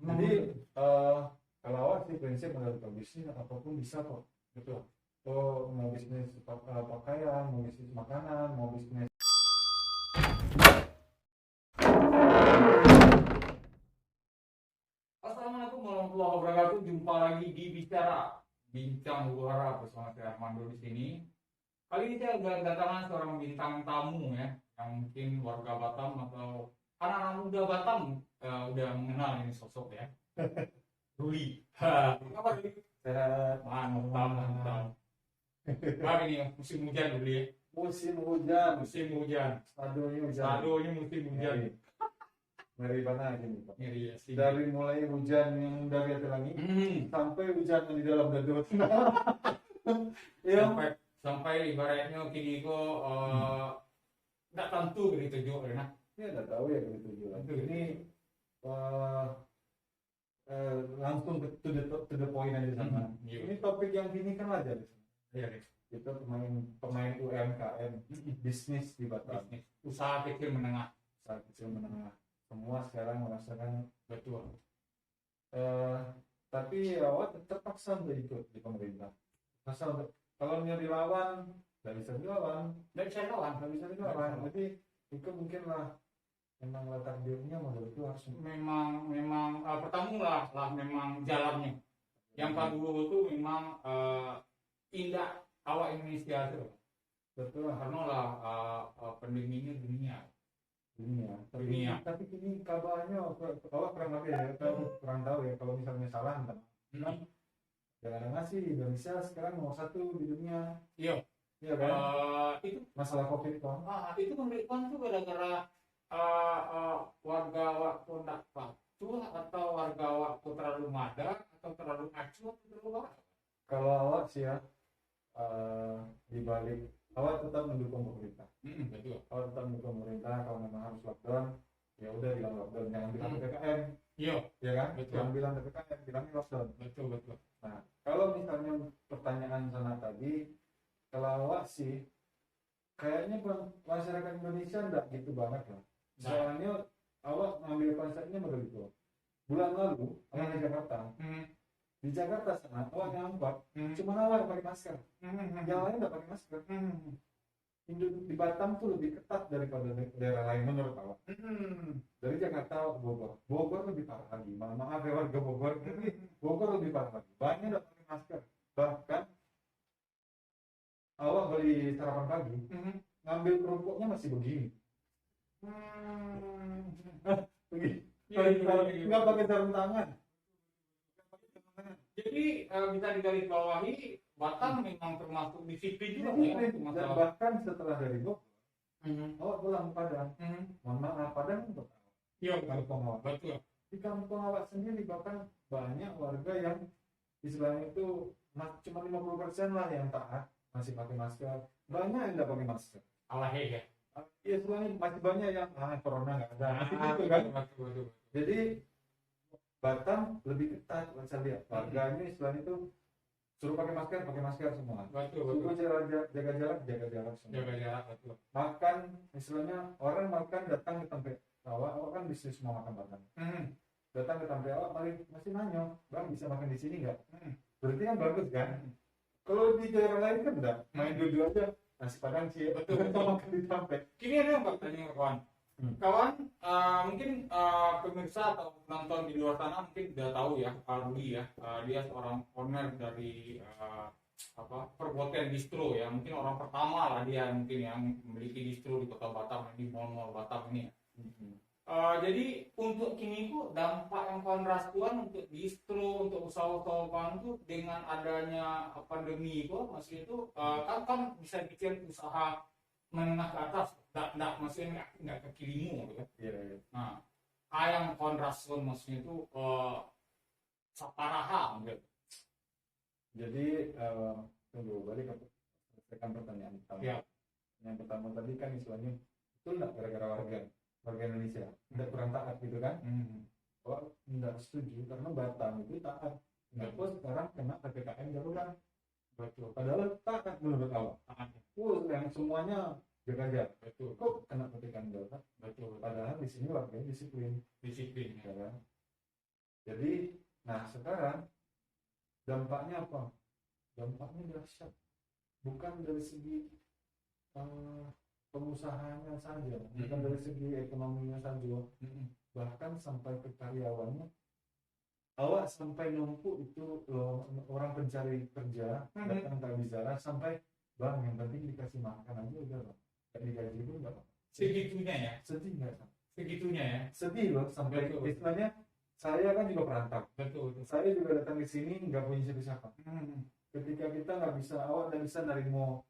Jadi kalau awak sih prinsip menurut bisnis apapun bisa kok. Betul. Mau bisnis pakaian, mau bisnis makanan, mau bisnis. Assalamualaikum warahmatullahi wabarakatuh. Jumpa lagi di Bicara Bincang Huru Hara bersama saya Armando di sini. Kali ini saya sudah kedatangan seorang bintang tamu ya, yang mungkin warga Batam atau anak-anak muda Batam udah mengenal ini sosok ya. Ruli. Apa kabar Ruli? Sehat. Mantap, mantap. Wah ini musim hujan Ruli ya. Musim hujan. Musim hujan. Stadonya hujan. Stadonya musim hujan. Dari mana ini Pak? Ngeri ya sih. Dari mulai hujan yang dari atas langit sampai hujan yang di dalam danau. Ya. Sampai ibaratnya kini kok nggak tentu begitu juga ya. Ya nggak tahu ya begitu juga. Ini langsung to the point aja sama. Ini topik yang gini kan aja. Iya deh. Kita pemain UMKM, bisnis di Batam, Bisnis. Usaha kecil menengah. usaha kecil menengah. Semua sekarang merasakan Betul. tapi awak terpaksa untuk ikut di pemerintah. Kalau nyari lawan, nggak bisa dilawan, Nggak bisa lawan. nggak bisa dilawan. Jadi itu mungkin lah memang takdirnya menurut itu harus. Memang pertama lah memang jalannya. Yang kedua itu memang indah awak Indonesia itu. Betul lah. Karena lah pandeminya dunia. Tapi ini kabarnya awak kurang lebih ya, kurang tahu ya. Kalau misalnya salah, jangan ngasih Indonesia sekarang nomor 1 di dunia. Iya. Iya kan? Itu Masalah COVID kan? itu pemberitahuan itu gara-gara warga waktu tidak patuh atau warga waktu terlalu madak atau terlalu acuh atau terlalu apa? Kalau awak sih ya, dibalik awak tetap mendukung pemerintah. Betul. Awak tetap mendukung pemerintah. Kalau memang harus lockdown, ya udah bilang lockdown, jangan bilang PPKM. Iya. Ya kan? Betul. Jangan bilang PPKM, bilangnya lockdown. Betul. Nah, kalau misalnya pertanyaan sana tadi, kalau awak sih, kayaknya masyarakat Indonesia enggak gitu banget lah. Soalnya awak ngambil konsepnya begitu. Bulan lalu, awak di Jakarta. Di Jakarta sana, awak nyampak, cuma awak yang pakai masker. Yang lain enggak pakai masker. Di Batam tuh lebih ketat daripada daerah lain menurut awak. Dari Jakarta Bogor lebih parah lagi. Maaf ya warga Bogor, tapi Bogor lebih parah lagi. Banyak enggak pakai masker. Bahkan awak beli sarapan pagi, ngambil kerupuknya masih begini. Begini. Nggak pakai sarung tangan. Jadi bisa digarisbawahi Batam memang termasuk disiplin juga ya. Dan bahkan setelah dari Bogor, awak pulang ke Padang. Mohon maaf, Padang untuk Iya, kampung awak. betul. Di kampung awak sendiri bahkan banyak warga yang istilahnya itu cuma 50% lah yang taat, masih pakai masker. Banyak yang nggak pakai masker. Alahe ya. Ya istilahnya masih banyak yang corona nggak ada. Masih gitu kan. Betul. Jadi Batam lebih ketat, saya lihat warganya istilahnya itu suruh pakai masker semua. Betul. Suruh jaga jarak semua. Jaga jarak, betul. Makan istilahnya orang makan datang ke tempat awak kan bisnis semua makan Batam. Datang ke tempat awak masih nanya, bang bisa makan di sini nggak? Berarti kan bagus kan? Kalau di daerah lain kan enggak, main dua aja nasi padang sih, Betul. makan di tempat. Kini ada yang bertanya kawan. Kawan, mungkin pemirsa atau penonton di luar sana mungkin sudah tahu ya, Rudi ya, dia seorang owner dari perbuatan distro ya, mungkin orang pertama lah dia mungkin yang memiliki distro di kota Batam, di mall-mall Batam ini. Jadi untuk kini itu dampak yang kawan rasakan untuk distro, untuk usaha-usaha kawan itu dengan adanya pandemi itu, maksudnya itu kan bisa bikin usaha menengah ke atas, maksudnya nggak ke kirimu gitu. Iya. Nah, yang kawan rasakan maksudnya itu saparaha gitu. Jadi tunggu balik ke pertanyaan pertama. Ya. Yang pertama tadi kan istilahnya itu enggak gara-gara warga Indonesia enggak kurang taat gitu kan? Oh, enggak setuju karena Batam itu taat. Terus sekarang kena PPKM darurat. Betul. Padahal taat menurut awak. Yang semuanya jaga jarak. Betul. Kok kena PPKM darurat? Betul. Padahal di sini warganya disiplin. Disiplin. Ya kan? Jadi, nah sekarang dampaknya apa? Dampaknya dahsyat. Bukan dari segi eh, pengusahanya saja, bukan dari segi ekonominya saja, bahkan sampai ke karyawannya. Awak sampai numpuk itu loh, orang pencari kerja datang ke Abizara sampai bang yang penting dikasih makan aja udah bang, gak digaji pun nggak apa. Segitunya ya. Sedih nggak? Segitunya ya. Sedih loh sampai Betul. istilahnya saya kan juga perantau. Betul. Saya juga datang ke sini nggak punya siapa-siapa. Ketika kita nggak bisa, awak nggak bisa nerimo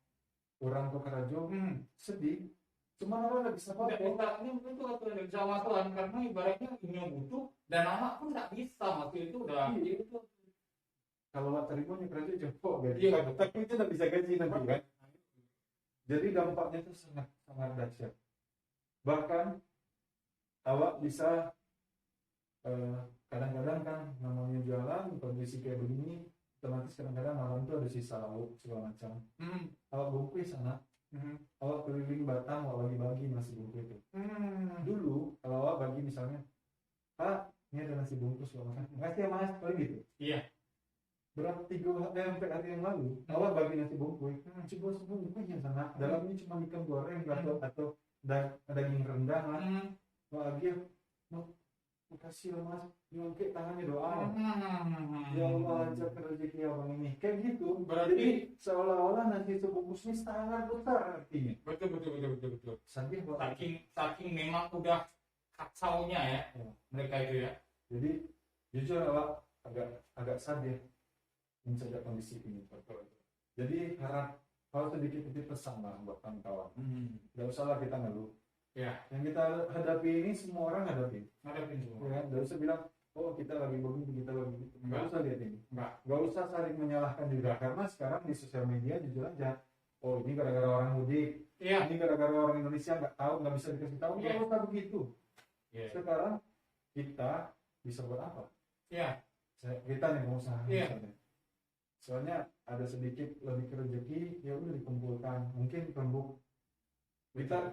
orang ke Karajo, sedih. Cuma awak nggak bisa Nggak apa-apa. bisa, ini mungkin tuh waktu ada bisa masalah karena ibaratnya ini yang butuh dan anak pun nggak bisa waktu itu udah. Iya. Itu Kalau awak terima nih Karajo jempol gaji. Iya. Tapi itu nggak bisa gaji nanti kan. Jadi dampaknya itu sangat sangat dahsyat. Bahkan awak bisa kadang-kadang kan namanya jalan kondisi kayak begini, otomatis kadang-kadang malam tuh ada sisa lauk segala macam. Awak bungkus sana, awak keliling Batam, awak bagi-bagi nasi bungkus itu. Dulu kalau awak bagi misalnya, Pak, ini ada nasi bungkus segala macam. Makasih ya Mas, paling gitu. Iya. Berapa 3 hari yang lalu, awak bagi nasi bungkus, coba sebungkus yang sana. Dalamnya cuma ikan goreng atau daging rendang lah. Bahagia, makasih lah Mas, nyongkek tangannya doa. Ya Allah lancarkan rezeki abang ini. Kayak gitu. Berarti Jadi seolah-olah nasi sebungkus ini sangat besar artinya. betul. Sedih Pak. Saking memang udah kacaunya ya, mereka itu ya. Jadi jujur awak agak sadar menjaga kondisi ini. Jadi kalau sedikit pesan lah buat kawan-kawan. Gak usah lah kita ngeluh. Ya. Yang kita hadapi ini semua orang hadapi. Ngadepin semua. Ya, gak usah bilang, oh kita lagi begini, kita lagi begitu. Gak usah lihat ini. Enggak. Usah saling menyalahkan juga. Karena sekarang di sosial media jujur aja, oh ini gara-gara orang mudik, Iya. ini gara-gara orang Indonesia nggak tahu, nggak bisa dikasih tahu. Iya. Nggak usah begitu. Iya. Sekarang kita bisa buat apa? Iya. Kita nih pengusaha Iya. misalnya. Soalnya ada sedikit lebih ke rezeki, ya udah dikumpulkan. Mungkin rembuk. Kita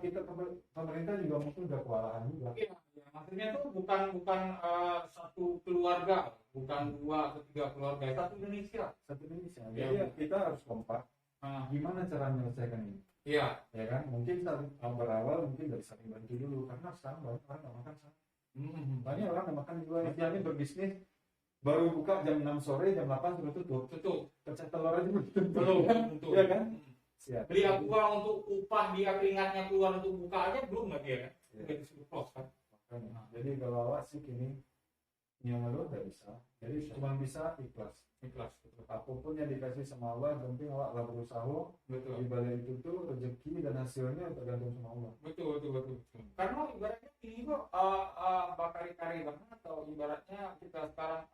pemerintah juga mungkin udah kewalahan juga. Iya. Maksudnya tuh bukan satu keluarga, bukan 2 atau 3 keluarga, satu Indonesia. Satu Indonesia. Iya. Jadi kita harus kompak. Gimana cara menyelesaikan ini? Iya. Ya kan? Mungkin berawal mungkin dari saling bantu dulu, karena sekarang banyak orang nggak makan sana. Banyak orang nggak makan juga. Istilahnya berbisnis baru buka jam 6 sore, jam 8 sudah tutup. Pecah telur aja belum tutup. Iya kan? Siap. Beli uang untuk upah dia keringatnya keluar untuk buka aja belum nggak dia kan? Udah disuruh close kan? Jadi kalau awak sih ini yang ngeluh nggak bisa. Jadi cuma bisa ikhlas. Apapun yang dikasih sama Allah, yang penting awak lah berusaha. Betul. Di balik itu tuh rezeki dan hasilnya tergantung sama Allah. Betul. Karena ibaratnya ini kok bakari-kari banget, atau ibaratnya kita sekarang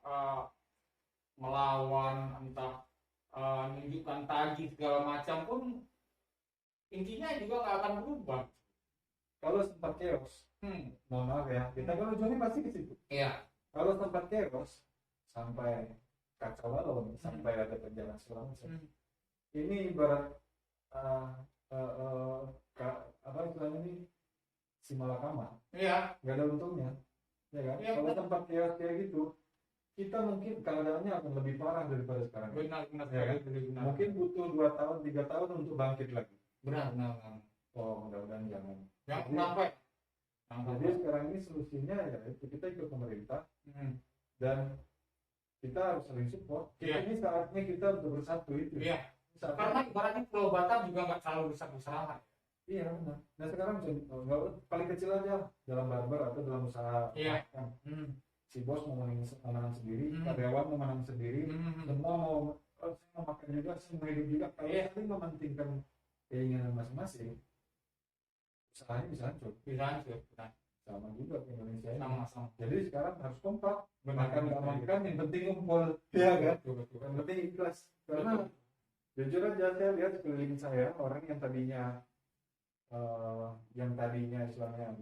melawan entah menunjukkan tagih segala macam pun intinya juga nggak akan berubah. Kalau sempat chaos, mohon maaf ya, kita kalau ujungnya pasti ke situ. Iya. Kalau sempat chaos sampai kacau balau, sampai ada perjalanan segala macam. Ini ibarat apa istilahnya ini si malakama. Iya. Gak ada untungnya, ya kan? Iya, kalau tempat chaos kayak gitu, kita mungkin keadaannya akan lebih parah daripada sekarang. Benar. Ya kan? Mungkin butuh 2 tahun, 3 tahun untuk bangkit lagi. Benar. Oh, mudah-mudahan jangan. Jangan Jadi- sampai. Jadi sekarang ini solusinya ya itu kita ikut pemerintah dan kita harus saling support. Iya. Ini saatnya kita untuk bersatu itu. Iya. Saatnya- Karena ibaratnya Pulau Batam juga nggak terlalu besar-besar. Iya benar. Nah sekarang paling kecil aja dalam barber atau dalam usaha. Iya. makan. Si bos mau menang sendiri, karyawan mau menang sendiri, semua mau saya mau makan juga, saya mau hidup juga. Kalau Iya. saling mementingkan keinginan masing-masing, usahanya bisa hancur. Bisa hancur. Sama juga ke Indonesia ini. Sama-sama. Jadi sekarang harus kompak. Benar. Makan nggak makan, yang penting ngumpul, ya kan? Betul. Yang penting ikhlas. Karena jujur aja saya lihat sekeliling saya orang yang tadinya istilahnya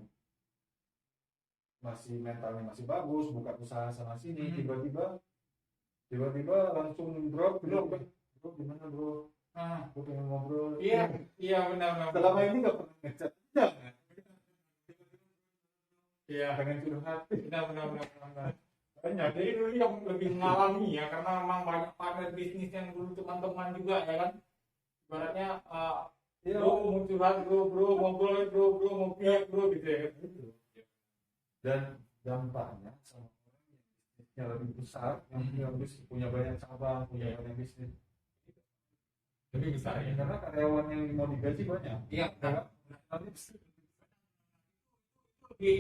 masih mentalnya masih bagus, buka usaha sana sini, tiba-tiba langsung drop, bro gimana bro? Gue pengen ngobrol. Iya benar. Selama ini nggak pernah ngechat. Iya. Pengen curhat. Benar. banyak. Jadi dulu yang lebih mengalami ya, karena memang banyak partner bisnis yang dulu teman-teman juga ya kan. Ibaratnya Iya, bro mau curhat bro mau boleh bro mau piak bro gitu ya kan. gitu. Dan dampaknya sama orang yang bisnisnya lebih besar, yang punya banyak cabang, punya banyak bisnis, Lebih besar ya. karena karyawan yang mau digaji banyak. Iya, Karena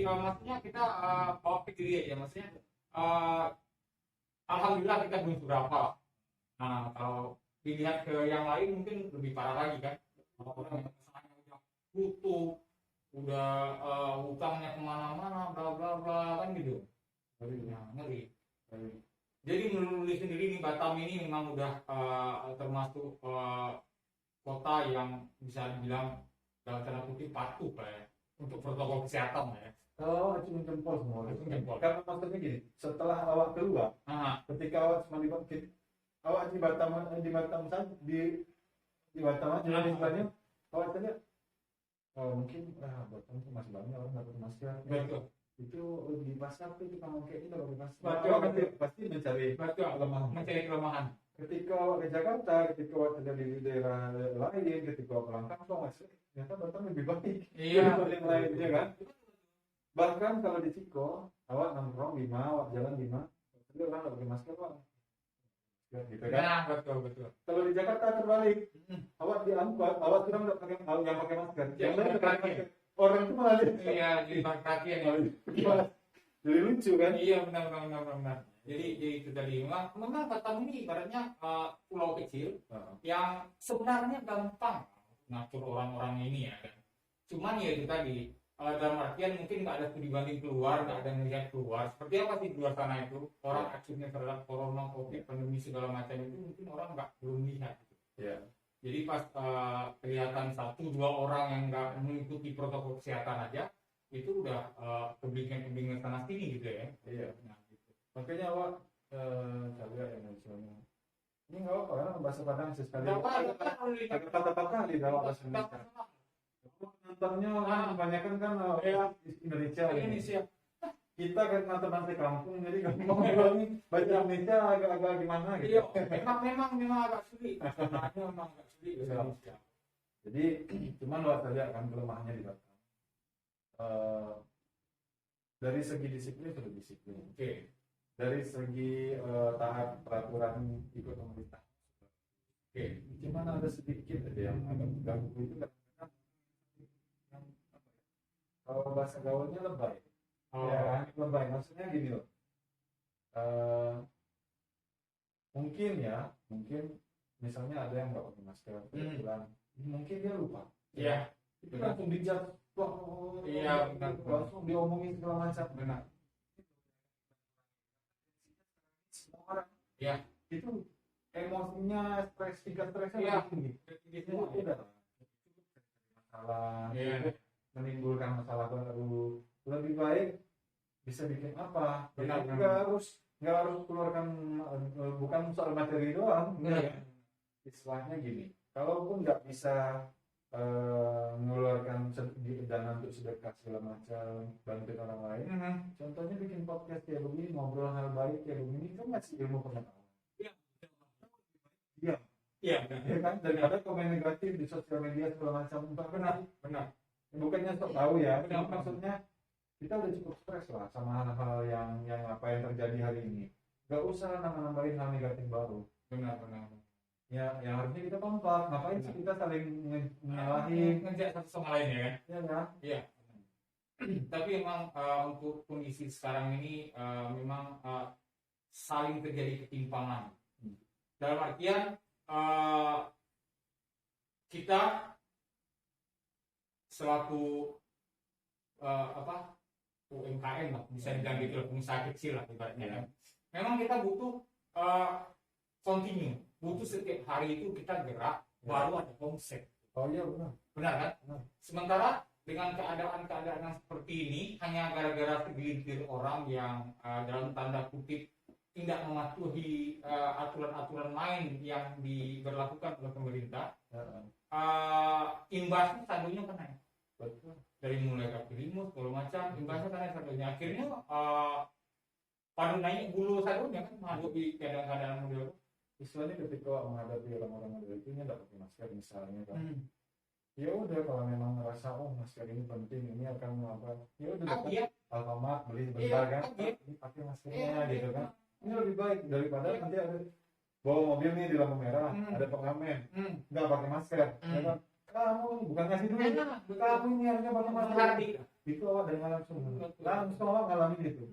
maksudnya kita bawa ke diri aja, maksudnya eh, alhamdulillah kita belum seberapa. Nah, kalau dilihat ke yang lain mungkin lebih parah lagi kan. Orang yang usahanya udah tutup, udah hutangnya kemana-mana, bla bla bla kan gitu. Nah, ngeri. Jadi menurut sendiri nih, Batam ini memang udah termasuk kota yang bisa dibilang dalam tanda kutip patuh lah ya untuk protokol kesehatan lah ya. kalau acung jempol semua, Acung jempol. karena maksudnya gini, setelah awak keluar, ketika awak cuma dibangkit, awak di Batam saja di Batam aja, istilahnya awak saja, mungkin Batam itu masih banyak orang nggak pakai masker. Betul. Itu di pasar tuh kita mau kayak ini kalau di pasar. Betul. Pasti mencari kelemahan. Mencari kelemahan. Ketika awak ke Jakarta, ketika awak terjadi di daerah lain, ketika awak pulang kampung, ternyata Batam lebih baik daripada yang lain, ya kan? Bahkan kalau di Ciko, awak nongkrong 5, awak jalan 5, tapi orang nggak pakai masker, Pak. Ya, gitu kan? Nah, betul. Kalau di Jakarta terbalik, awak diangkut, awak sudah nggak pakai yang pakai masker. Yang lain pakai masker. Orang itu malah iya, jadi kaki ya. Jadi lucu kan? Iya, benar. Jadi itu tadi memang Batam ini ibaratnya pulau kecil yang sebenarnya gampang ngatur orang-orang ini ya kan. Cuman ya itu tadi dalam artian mungkin nggak ada studi banding keluar, nggak ada ngelihat keluar. Seperti apa sih di luar sana itu orang acuhnya terhadap corona, covid, pandemi segala macam itu mungkin orang belum lihat. Gitu. Ya. Jadi pas kelihatan 1-2 orang yang nggak mengikuti protokol kesehatan aja, itu udah kebingungan sana sini gitu ya. Iya. Nah, gitu. Makanya awak cari yang misalnya. Ini nggak apa karena bahasa Padang sesekali. Ada kata-kata kali dalam bahasa Indonesia. Nontonnya kebanyakan kan Indonesia. Kita kan nonton kampung, jadi gampang bilangin baca Indonesia agak gimana gitu. Iya, memang agak sulit. Memang agak sulit bahasa Indonesia. Jadi cuman luar saja kan kelemahannya di Batam. Dari segi disiplin sudah disiplin. Oke. Dari segi taat peraturan ikut pemerintah. Oke. Cuman ada sedikit aja yang agak ganggu itu karena kalau bahasa gaulnya lebay. Ya, lebay. Maksudnya gini loh. Mungkin misalnya ada yang nggak pakai masker, mungkin dia lupa. Iya. Itu langsung dijat. Iya, benar. Langsung diomongin segala macam. Benar. Semua orang. Iya. Itu emosinya, stresnya tinggi. Itu udah masalah. Iya. Menimbulkan masalah baru. Lebih baik bisa bikin apa? Benar. Nggak harus keluarkan, bukan soal materi doang. Istilahnya gini, kalaupun nggak bisa mengeluarkan dana untuk sedekah segala macam, bantuin orang lain, contohnya bikin podcast kayak begini, ngobrol hal baik kayak begini, kan masih ilmu pengetahuan. Iya kan, daripada komen negatif di sosial media segala macam. Benar. Bukannya sok tahu ya, maksudnya kita udah cukup stres lah sama hal-hal yang apa yang terjadi hari ini. Gak usah nambahin hal negatif baru. Benar. Ya, yang harusnya kita kompak. Ngapain sih kita saling menyalahin, ngejek satu sama lain ya kan? Ya kan? Iya. Tapi memang untuk kondisi sekarang ini memang saling terjadi ketimpangan. Dalam artian kita selaku UMKM lah, bisa dibilang gitu, pengusaha kecil lah ibaratnya kan. Memang kita butuh continue, butuh setiap hari itu kita gerak, baru ada omset. Oh iya benar kan? Sementara dengan keadaan yang seperti ini, hanya gara-gara segelintir orang yang dalam tanda kutip tidak mematuhi aturan-aturan main yang diberlakukan oleh pemerintah, imbasnya saldonya kan naik. Betul. Dari mulai kaki limut segala macam, imbasnya kan naik saldonya. Akhirnya pada naik bulu sarungnya kan menghadapi keadaan-keadaan model itu. Istilahnya ketika menghadapi orang-orang model itu nggak pakai masker misalnya kan. Ya udah kalau memang ngerasa masker ini penting, ini akan apa, ya udah datang Alfamart beli sebentar kan, ini pakai maskernya gitu kan. Ini lebih baik daripada nanti ada bawa mobil nih di lampu merah, ada pengamen nggak pakai masker, ya kan? Kamu bukan ngasih duit, kamu ini harusnya pakai masker. Itu awak dengan langsung awak ngalamin itu,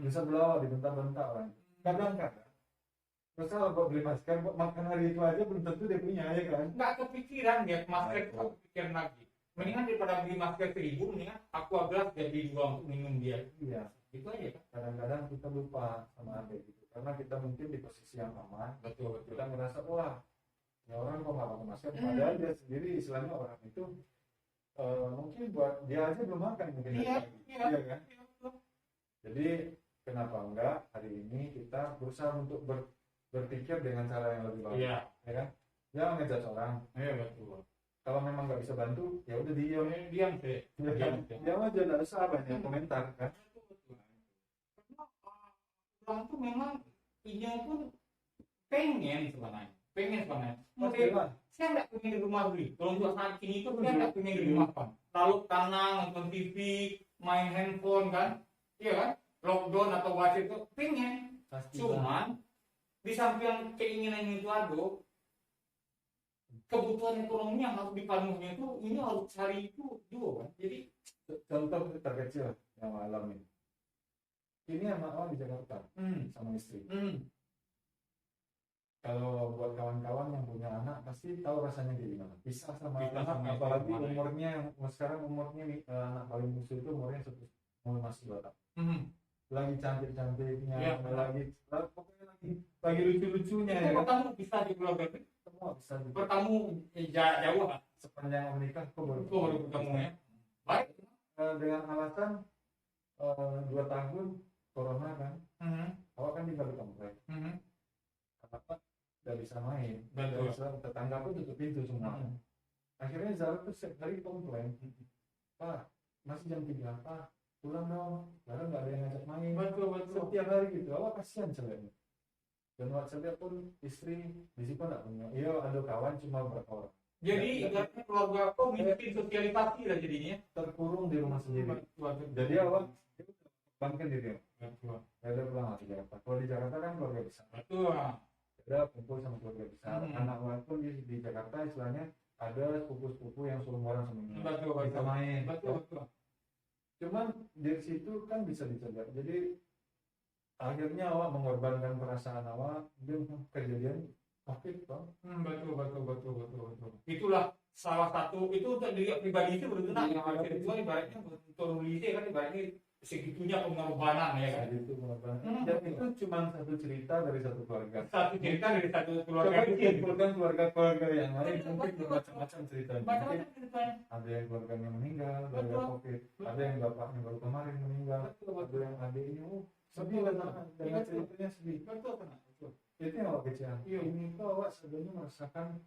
bisa belawak dibentak-bentak orang. Kadang-kadang misal buat beli masker buat makan hari itu aja belum tentu dia punya, ya kan? Nggak kepikiran ya masker itu, kepikiran lagi. Mendingan daripada beli masker 1.000, mendingan Aqua Gelas jadi 2 untuk minum dia. Iya. Itu aja kan. Kadang-kadang kita lupa sama hal gitu, karena kita mungkin di posisi yang aman. Betul. Kita ngerasa wah, ya orang kok nggak pakai masker, padahal dia sendiri istilahnya orang itu mungkin buat dia aja belum makan mungkin. Iya kan? Jadi kenapa enggak hari ini kita berusaha untuk berpikir dengan cara yang lebih baik, ya kan? Jangan ngejudge orang. Iya betul. Kalau memang nggak bisa bantu, ya udah diam sih. Diam aja, nggak usah banyak komentar kan. Orang tuh memang ini pun pengen sebenarnya. Maksudnya, saya nggak pengen di rumah beli. Kalau untuk saat ini itu saya nggak pengen di rumah kan. Lalu tanang, nonton TV, main handphone kan, iya kan? Lockdown atau what itu pengen. Cuman di samping keinginan itu ada, kebutuhan ekonomi yang harus dipenuhi itu ini harus cari itu juga kan. Jadi contoh terkecil yang alami. Ini anak awal di Jakarta sama istri. Kalau buat kawan-kawan yang punya anak pasti tahu rasanya gimana. Pisah sama anak, apalagi umurnya sekarang umurnya anak paling musuh itu umurnya masih 2 tahun. Lagi cantik-cantiknya, pokoknya lagi lucu-lucunya. Ya, pertama bisa di keluarga itu. Semua bisa. Pertama jauh kan? Sepanjang menikah kok baru ketemu ya. Baik. Dengan alasan 2 tahun corona kan, awak kan tinggal di komplek. Apa nggak bisa main, tetangga pun tutup pintu semua. Akhirnya Zara tuh setiap hari komplain, Pak masih jam 3, Pak pulang dong, karena nggak ada yang ngajak main. Betul. Setiap hari gitu, awak kasihan ceweknya. Dan awak cewek pun istri di situ nggak punya, iya ada kawan cuma berapa orang. Jadi ibaratnya keluarga kok miskin sosialisasi lah jadinya. Terkurung di rumah sendiri. Jadi awak bangkit diri. Betul. Ada pulang di Jakarta. Kalau di Jakarta kan keluarga besar. Betul. Ada kumpul sama keluarga besar. Anak awak pun di Jakarta istilahnya ada sepupu-sepupu yang seumuran sama ini. Bisa main. Betul. Cuman dari situ kan bisa dicegah. Jadi akhirnya awak mengorbankan perasaan awak dengan kejadian COVID, Bang. Betul. Itulah salah satu itu untuk diri pribadi itu benar-benar yang harus itu ibaratnya untuk nulisnya kan ibaratnya segitunya pengorbanan ya kan. Itu pengorbanan. Dan itu cuma satu cerita dari satu keluarga. Satu keluarga. Coba dikumpulkan keluarga yang lain mungkin bermacam-macam ceritanya. Ada yang keluarganya meninggal dari COVID, ada yang bapaknya baru kemarin meninggal, ada yang adiknya sedih dengan ceritanya sedih. Betul. Itu yang awak kecil. Ini kok awak sebenarnya merasakan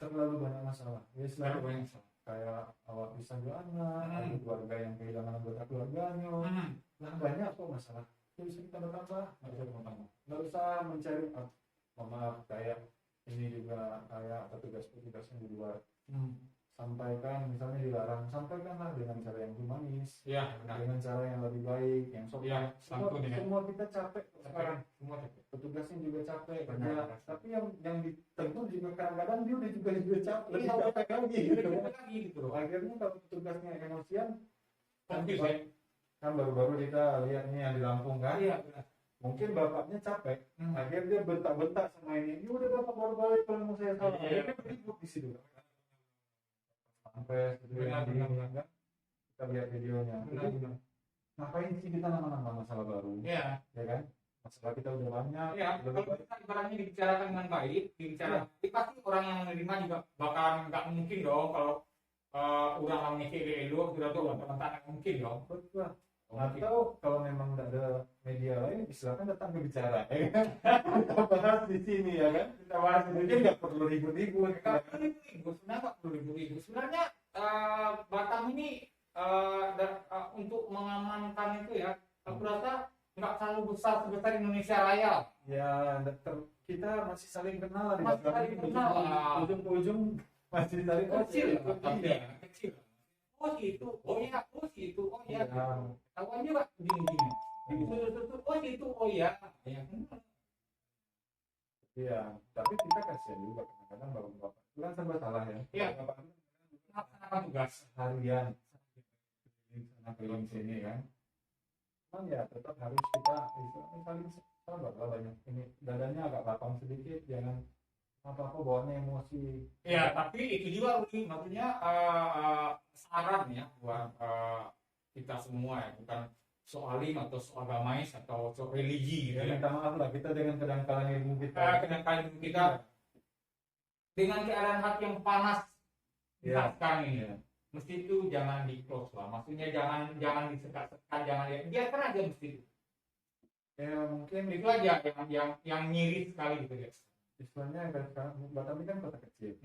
terlalu banyak masalah. Ya selalu kayak awak bisa anak, ada keluarga yang kehilangan anggota keluarganya, banyak kok masalah. Itu bisa kita tambah, nggak usah mencari maaf kayak ini juga kayak petugas-petugas yang di luar. Sampaikan misalnya dilarang, sampaikanlah dengan cara yang humanis, dengan cara yang lebih baik, yang sopan. Semua kita capek sekarang, semua petugasnya juga capek kerja, tapi yang ditempuh juga kadang-kadang dia juga capek, lebih capek lagi gitu. Akhirnya kalau petugasnya emosian, kan baru-baru kita lihat nih yang di Lampung kan, mungkin bapaknya capek, akhirnya dia bentak-bentak sama ini udah bapak baru balik kalau mau saya salah, akhirnya ribut di situ. Sampai kita lihat videonya. Ngapain sih kita nama-nama masalah baru? Ya kan? Masalah kita udah banyak. Kalau kita ibaratnya dibicarakan dengan baik, pasti orang yang menerima juga bakalan nggak mungkin dong kalau orang mikir dulu sudah tuh teman-teman mungkin dong. Betul. Atau kalau memang nggak ada media lain, silakan datang ke bicara. Kita bahas di sini ya kan? Kita bahas di sini nggak perlu ribut-ribut. Sebenarnya Batam ini untuk mengamankan itu ya, aku rasa nggak terlalu besar sebesar Indonesia Raya. Ya, kita masih saling kenal lah di Masih Batam. saling kenal lah. Ujung ke ujung masih saling Kecil, tapi ya, kecil. Oh itu, oh ya, oh itu, oh ya. ya, Tahuannya pak, gini-gini. Oh itu, oh ya. Ya, iya, tapi kita kasihan juga kadang-kadang bapak itu kan serba salah ya. Iya. Bapak itu melaksanakan tugas. harian sana keliling sini kan. Cuman ya tetap harus kita istilahnya saling sabar lah, banyak ini dadanya agak lapang sedikit, jangan apa-apa bawaannya emosi. Ya, tapi itu juga Rudi, maksudnya saran ya buat kita semua ya, bukan soal alim atau soal agamais atau soal religi gitu Ya, ya. minta maaf lah kita dengan kedangkalan ilmu kita. Kadang-kadang kita dengan keadaan hati yang panas Ya. sekarang ini, Ya. mesti itu jangan di close lah, maksudnya jangan disekat-sekat, jangan biarkan aja mesti itu. Ya mungkin Itu aja yang nyiri sekali gitu ya. istilahnya Batam ini kan kota kecil,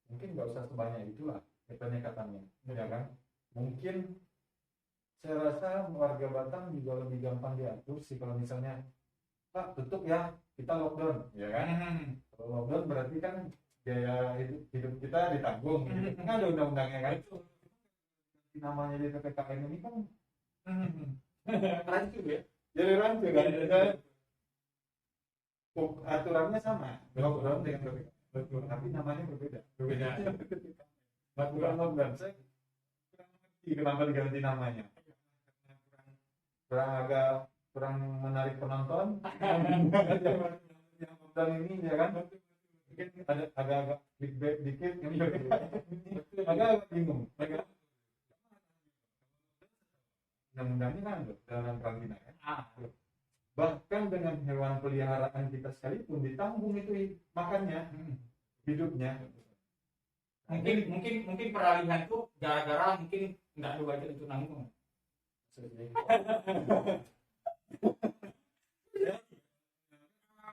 mungkin nggak usah sebanyak itulah katanya, ya kan? Mungkin saya rasa warga Batam juga lebih gampang diatur sih kalau misalnya Pak tutup ya, kita lockdown, ya kan? Kalau lockdown berarti kan biaya hidup kita ditanggung, kan ada undang-undangnya kan? Namanya di PPKM ini kan Rancu ya. jadi rancu kan? Aturannya sama, lockdown dengan PPKM, tapi namanya berbeda. Aturan lockdown, saya kurang ngerti kenapa diganti namanya. Kurang menarik penonton. Yang lockdown ini ya kan, mungkin ada agak-agak clickbait dikit, agak bingung. Undang-undangnya kan dalam karantina kan. Bahkan dengan hewan peliharaan kita sekalipun ditanggung itu makannya, hidupnya. Mungkin peralihan itu gara-gara mungkin nggak ada budget untuk nanggung.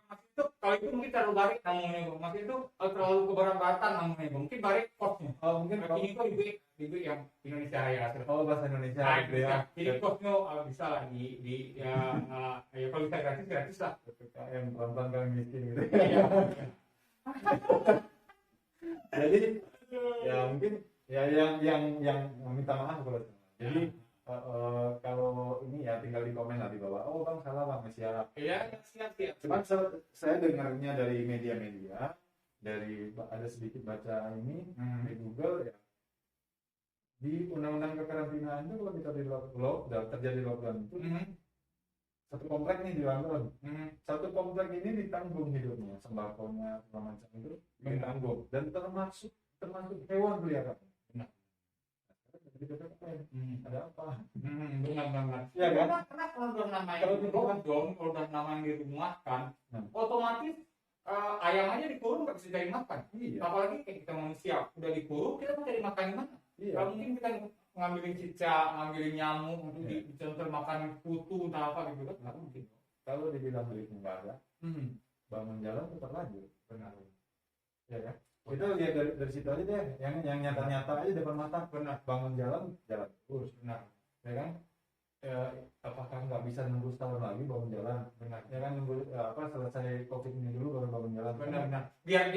Mas itu kalau itu mungkin terlalu barik nanggungnya, Mas itu terlalu keberangkatan nanggungnya, mungkin barik kosnya. Mungkin Ini kok ibu yang Indonesia Raya. bahasa Indonesia gitu ya. Jadi kosnya bisa lah ya kalau bisa gratis lah. PPKM pelan-pelan kami miskin gitu. Iya. Jadi ya mungkin ya yang minta maaf kalau jadi kalau ini ya tinggal di komen lah di bawah, oh bang salah bang, siap. Iya, siap. Cuman saya dengarnya dari media-media, dari ada sedikit baca ini di Google ya, di undang-undang kekarantinaan itu kalau kita di lockdown, terjadi lockdown itu satu komplek nih di lockdown, satu komplek ini ditanggung hidupnya, sembakonya segala macam itu ditanggung, dan termasuk hewan peliharaan. Ada apa? Benar. Ya kan? Karena kalau udah namanya Kalau di lockdown, kalau udah namanya di rumah kan, otomatis ayam aja dikurung nggak bisa cari makan. Iya. Apalagi kayak kita manusia udah dikurung, kita mau cari makan di mana? Iya. Kalau mungkin kita ngambilin cicak, ngambilin nyamuk, dicontoh makan kutu atau apa gitu kan? Nggak mungkin. Kalau dibilang duitnya nggak ada, bangun jalan tetap lanjut. Benar. Ya kan? Kita lihat dari situ aja deh, yang nyata-nyata aja depan mata. Benar. Bangun jalan terus, Benar. ya kan? Apakah nggak bisa nunggu setahun lagi bangun jalan? Benar. Ya kan nunggu selesai COVID ini dulu baru bangun jalan. Benar. Biar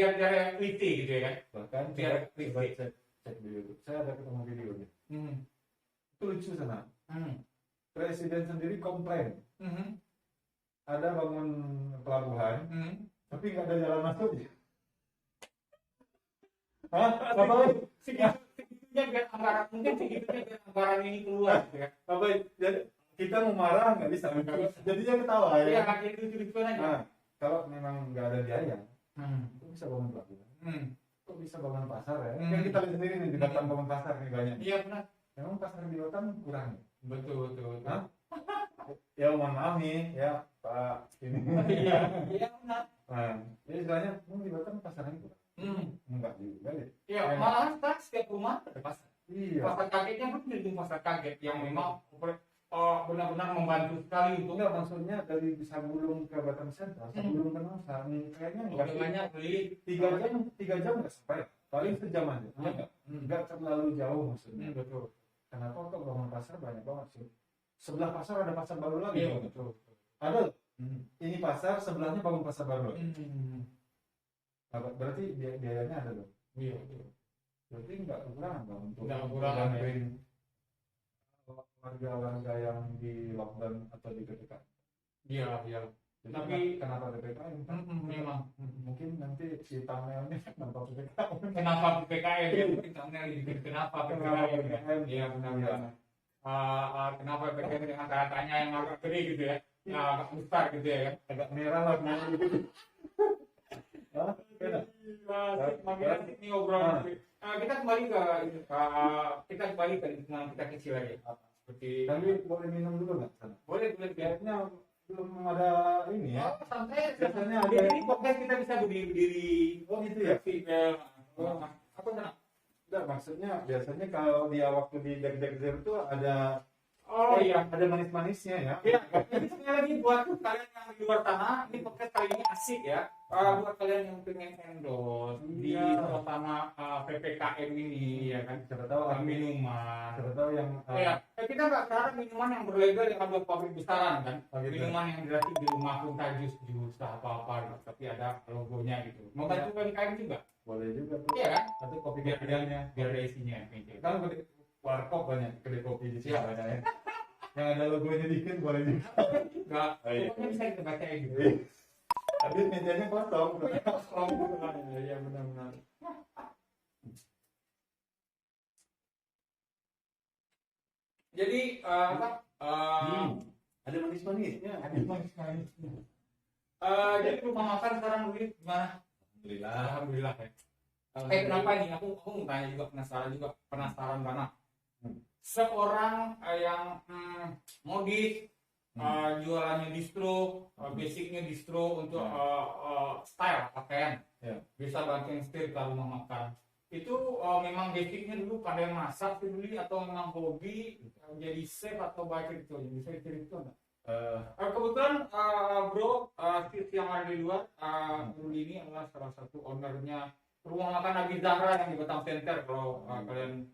teliti gitu ya kan? Bahkan Biar coba cek di YouTube. Saya ada ketemu videonya. Itu lucu sana. Presiden sendiri komplain. Ada bangun pelabuhan, tapi nggak ada jalan masuknya. Segitunya biar anggaran ini keluar gitu ya. Jadi kita mau marah nggak bisa, jadinya ketawa ya. Iya, kayak lucu-lucuan aja. Nah, kalau memang nggak ada biaya, kok bisa bangun pelabuhan? Kok bisa bangun pasar ya? Kan kita lihat sendiri nih di Batam bangun pasar nih banyak. Iya benar. Memang pasar di Batam kurang. Betul. Ya mohon maaf nih ya Pak ini. Iya benar. Nah, jadi istilahnya di Batam pasarnya kurang. Enggak juga deh. Iya, malahan kan setiap rumah ada pasar. Iya. Pasar kagetnya pun jadi pasar kaget yang memang benar-benar membantu sekali untuk Enggak, maksudnya dari Sabulung ke Batam Sentral, Sabulung ke Nusa, kayaknya enggak banyak beli 3 jam nggak sampai, paling sejam aja. Enggak terlalu jauh maksudnya. betul. Kenapa kok bangun pasar banyak banget sih? sebelah pasar ada pasar baru lagi. Iya betul. Ada. Ini pasar sebelahnya bangun pasar baru. Berarti biayanya ada dong. Iya betul. Berarti nggak kekurangan bang untuk Nggak kekurangan, ya. bantuin warga-warga yang di lockdown atau di PPKM. Iya. Jadi Tapi- kenapa PPKM? Memang. Mungkin nanti si thumbnailnya kenapa PPKM? Kenapa PPKM ya? Mungkin thumbnail dibikin kenapa PPKM ya? Iya benar-benar. Kenapa PPKM dengan kata-katanya yang agak gede gitu ya? Yang agak besar gitu ya? Agak merah lah. Hah? Beda? Makin asik nih obrolan. Kita kembali ke lingkungan kita kecil lagi. Seperti Tapi boleh minum dulu nggak? boleh ya. Kayaknya belum ada ini ya. Santai. Biasanya ada. Jadi podcast kita bisa berdiri. Oh itu ya? Apa sana? Enggak, maksudnya biasanya kalau dia waktu di Dek itu ada Oh iya. ada manis-manisnya ya. Ya, jadi sekali lagi buat kalian yang di luar sana, ini podcast kali ini asik ya. Buat kalian yang pengen endorse di Iya. suasana PPKM ini, ya kan? Siapa tahu Minuman. siapa tahu yang Ya, kita nggak berharap minuman yang berlegal yang ada pabrik besaran kan. gitu. Minuman yang gratis di rumah pun tajus, jus, apa-apa gitu. Tapi ada logonya gitu. Mau bantu PPKM juga? boleh juga tuh. Iya kan? Atau kopi Biar kopiannya. biar ada isinya. Gitu. Kan warkop banyak kedai kopi di sini Iya. banyak ya. Yang ada logonya dikit boleh juga. Nggak, iya. pokoknya bisa kita baca gitu. Tapi mejanya kosong. Iya benar-benar. Jadi apa? Ada manis-manisnya. Ada manis-manisnya. Jadi rumah makan sekarang duit gimana? Alhamdulillah. Alhamdulillah ya. Kenapa ini? Aku mau tanya juga penasaran banget. Seorang yang modis, jualannya distro, basicnya distro untuk style pakaian, Ya. bisa bantuin setir ke rumah makan. Itu memang basicnya dulu pada masak dulu atau memang hobi jadi chef atau baca itu bisa cerita nggak? Kebetulan bro, yang ada di luar, Rudi ini adalah salah satu ownernya rumah makan Nabi Zahra yang di Batam Center. Kalau kalian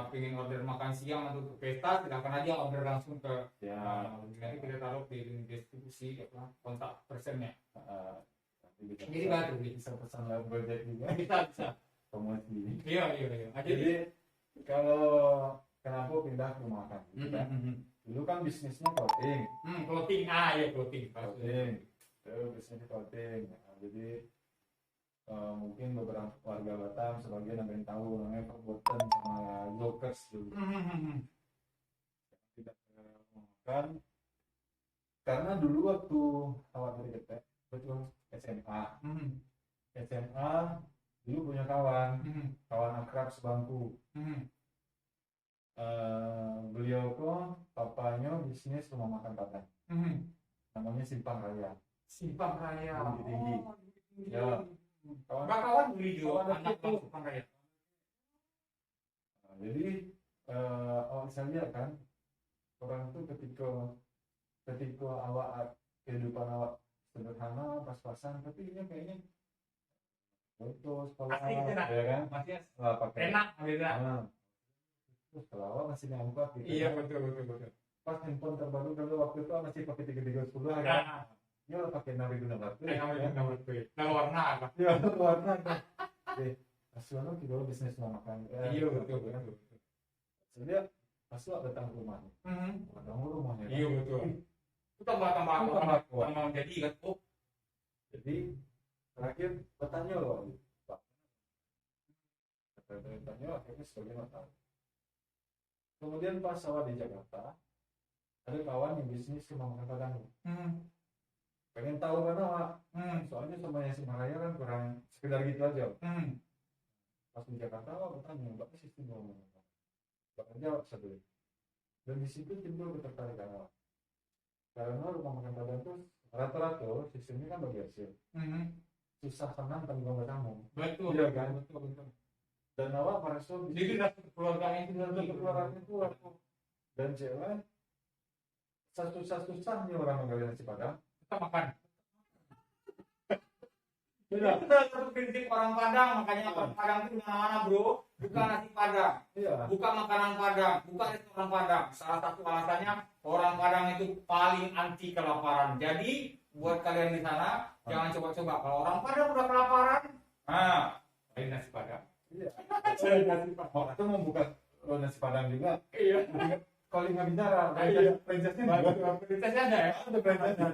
pengen order makan siang atau ke pesta, silakan aja order langsung ke Ya. nanti kita taruh di link distribusi kontak persennya. Jadi baru bisa pesan lewat Gojek juga. bisa. Promosi. Iya. Jadi kalau kenapa pindah ke rumah makan? Gitu kan? Dulu kan bisnisnya clothing. Clothing, ya clothing. Itu bisnisnya clothing. Nah, jadi mungkin beberapa warga Batam sebagian ada yang tahu namanya Forgotten sama Jokers dulu. Tidak makan karena dulu waktu awal dari kita betul SMA. SMA dulu punya kawan akrab sebangku. Beliau kok papanya bisnis rumah makan Padang. Namanya Simpang Raya. Simpang Raya. Bukit Tinggi. Ya. Kawan beli juga anak Simpang Raya. Nah, jadi saya lihat kan orang itu ketika awak kehidupan awak sederhana pas-pasan, tapi ini kayaknya foto sekolah Asik, enak. ya kan Masih pakai enak beda. terus kalau awak masih nyangkut gitu. Iya kan. betul. Pas handphone terbaru dulu waktu itu masih pakai 3310 kan. Ya pakai 6200. Nama warna apa? Ya warna kan. Asuhan kita bisnis mau makan. Iya betul. Jadi pas awak datang ke rumahnya. Datang ke rumahnya. kan. Iya betul. Itu tambah jadi kan. Oh, Jadi terakhir bertanya loh, Pak. Bertanya akhirnya sebagai tahu. Kemudian pas awal di Jakarta, ada kawan yang bisnis rumah makan Padang. Pengen tahu mana Pak? Soalnya sama yang Simalaya kan kurang sekedar gitu aja. Pas di Jakarta awak bertanya, Mbak sistem rumah makan. Mbak jawab satu. Dan di situ timbul ketertarikan awak. Karena rumah makan Padang itu rata-rata sistemnya kan bagi hasil. Susah senang tanggung tamu. betul. Iya kan? Betul. Dan awak merasa Jadi rasa keluarganya itu dari keluarga itu aku dan cewek susah-susahnya orang menggali nasi Padang. kita makan. Iya. Kita satu prinsip orang Padang, makanya orang Padang itu di mana-mana bro, bukan nasi Padang, Iya. bukan makanan Padang, bukan restoran Padang. Salah satu alasannya orang Padang itu paling anti kelaparan. Jadi buat kalian di sana jangan coba-coba. Kalau orang Padang udah kelaparan, ini nasi Padang. Iya. Nasi Padang. Itu mau buka nasi Padang juga. Iya. Kalau nggak bicara, franchise-nya ada ya. ada franchise-nya.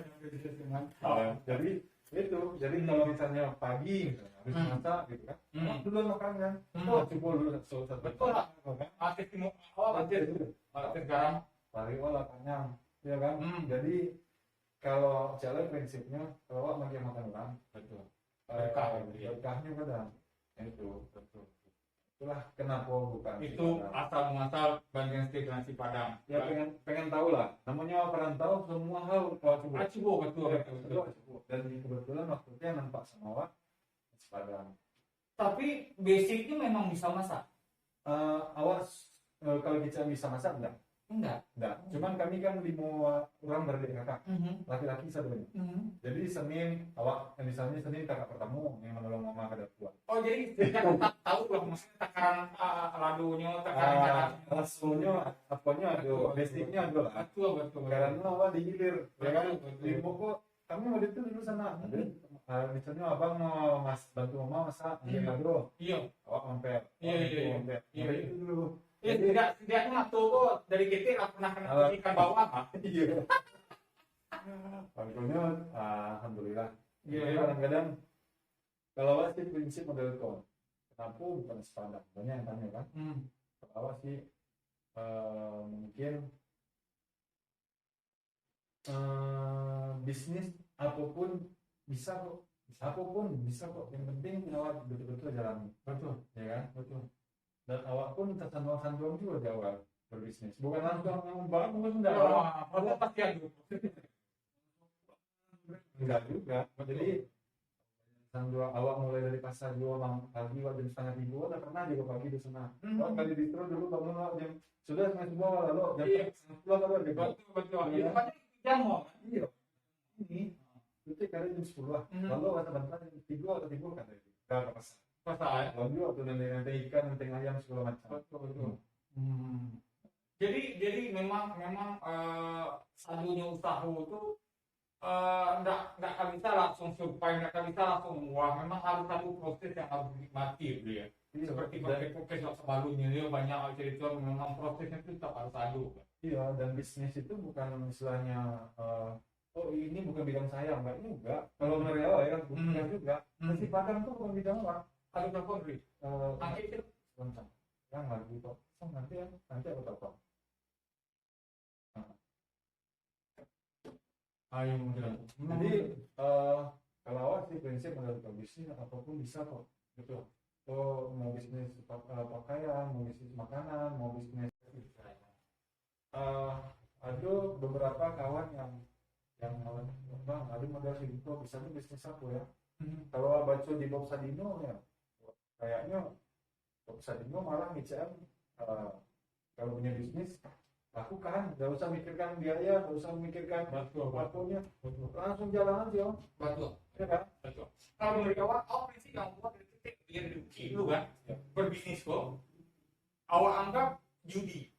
Jadi itu, jadi kalau misalnya pagi misalnya habis masak gitu kan, dulu makan kan, coba dulu satu Betul lah. Aktif timur, aktif garam. lari olah kenyang, ya kan. Jadi kalau jalan prinsipnya kalau makin makan orang, Betul. berkahnya kadang itu betul. Itulah kenapa bukan Itu asal muasal Banten Steak nasi Padang. ya pengen tahu lah, namanya perantau semua hal kalau coba Betul. dan kebetulan waktunya nampak semua nasi Padang. Tapi basicnya memang bisa masak. Awas kalau kita bisa masak enggak, cuman kami kan 5 orang beradik kakak, laki-laki satu ini. Jadi Senin misalnya Senin kakak pertama yang menolong mama ke dapur. Oh jadi kita tahu lah maksudnya takaran ladunya, takaran Rasanya apanya ada, basicnya ada lah. Betul. Karena awal digilir, ya kan? Betul. Di pokok kami mau itu dulu sana. Misalnya abang mau bantu mama masak, dulu. Iya. Awak mampir. Iya. Itu dulu. Ya setidaknya tuh kok dari kecil aku pernah kena ikan bawang. Iya. Alhamdulillah, alhamdulillah. Iya. Kadang-kadang kalau awak sih prinsip model kon. Kenapa bukan standar? Banyak yang tanya kan. Kalau awak sih mungkin bisnis apapun bisa kok. Yang penting awak betul-betul jalani. Betul, ya kan? Betul. Dan awak pun tersanduang juga di awal berbisnis. Bukan langsung yang bagus enggak. Awak pasti ada. Enggak juga. Jadi sanduang awak mulai dari pasar 2 pagi jam setengah 3 udah pernah juga pagi di sana. Awak kali distro dulu bangun awak jam sudah setengah 10 lalu jam 10 lalu juga. Betul. Itu kan jam mau. Iya. Ini itu kali jam 10 lah. Lalu awak sebentar jam 3 atau 3 kan tadi. Enggak ke pasar. Lalu waktu nanti ikan, nanti ayam segala macam. Betul. Jadi memang satunya usaha itu nggak bisa langsung survive, nggak bisa langsung wah. Memang harus satu proses yang harus dinikmati dia. Seperti podcast sebelumnya dia banyak cerita memang prosesnya itu tetap harus ada. Iya, dan bisnis itu bukan istilahnya ini bukan bidang saya, enggak juga. Kalau menurut ya bukan juga. Nasi Padang tuh bukan bidang apa. Ada berapa beri? Angkat itu sebentar. Yang lagi kok. Nanti aku telepon. Ayo Jadi kalau awak sih prinsip menurut bisnis apapun bisa kok. Gitu. Mau bisnis pakaian, mau bisnis makanan, mau bisnis ada beberapa kawan yang bang ada modal gitu bisa tuh bisnis aku ya. Kalau baca di Bob Sadino ya kayaknya Bob Sadino malah ngecam kalau punya bisnis lakukan, nggak usah mikirkan biaya, nggak usah mikirkan waktunya, langsung jalan aja. Betul. Ya kan? Betul. Kalau menurut awak prinsip yang kuat dari titik dia rezeki dulu kan, berbisnis kok. Awak anggap judi.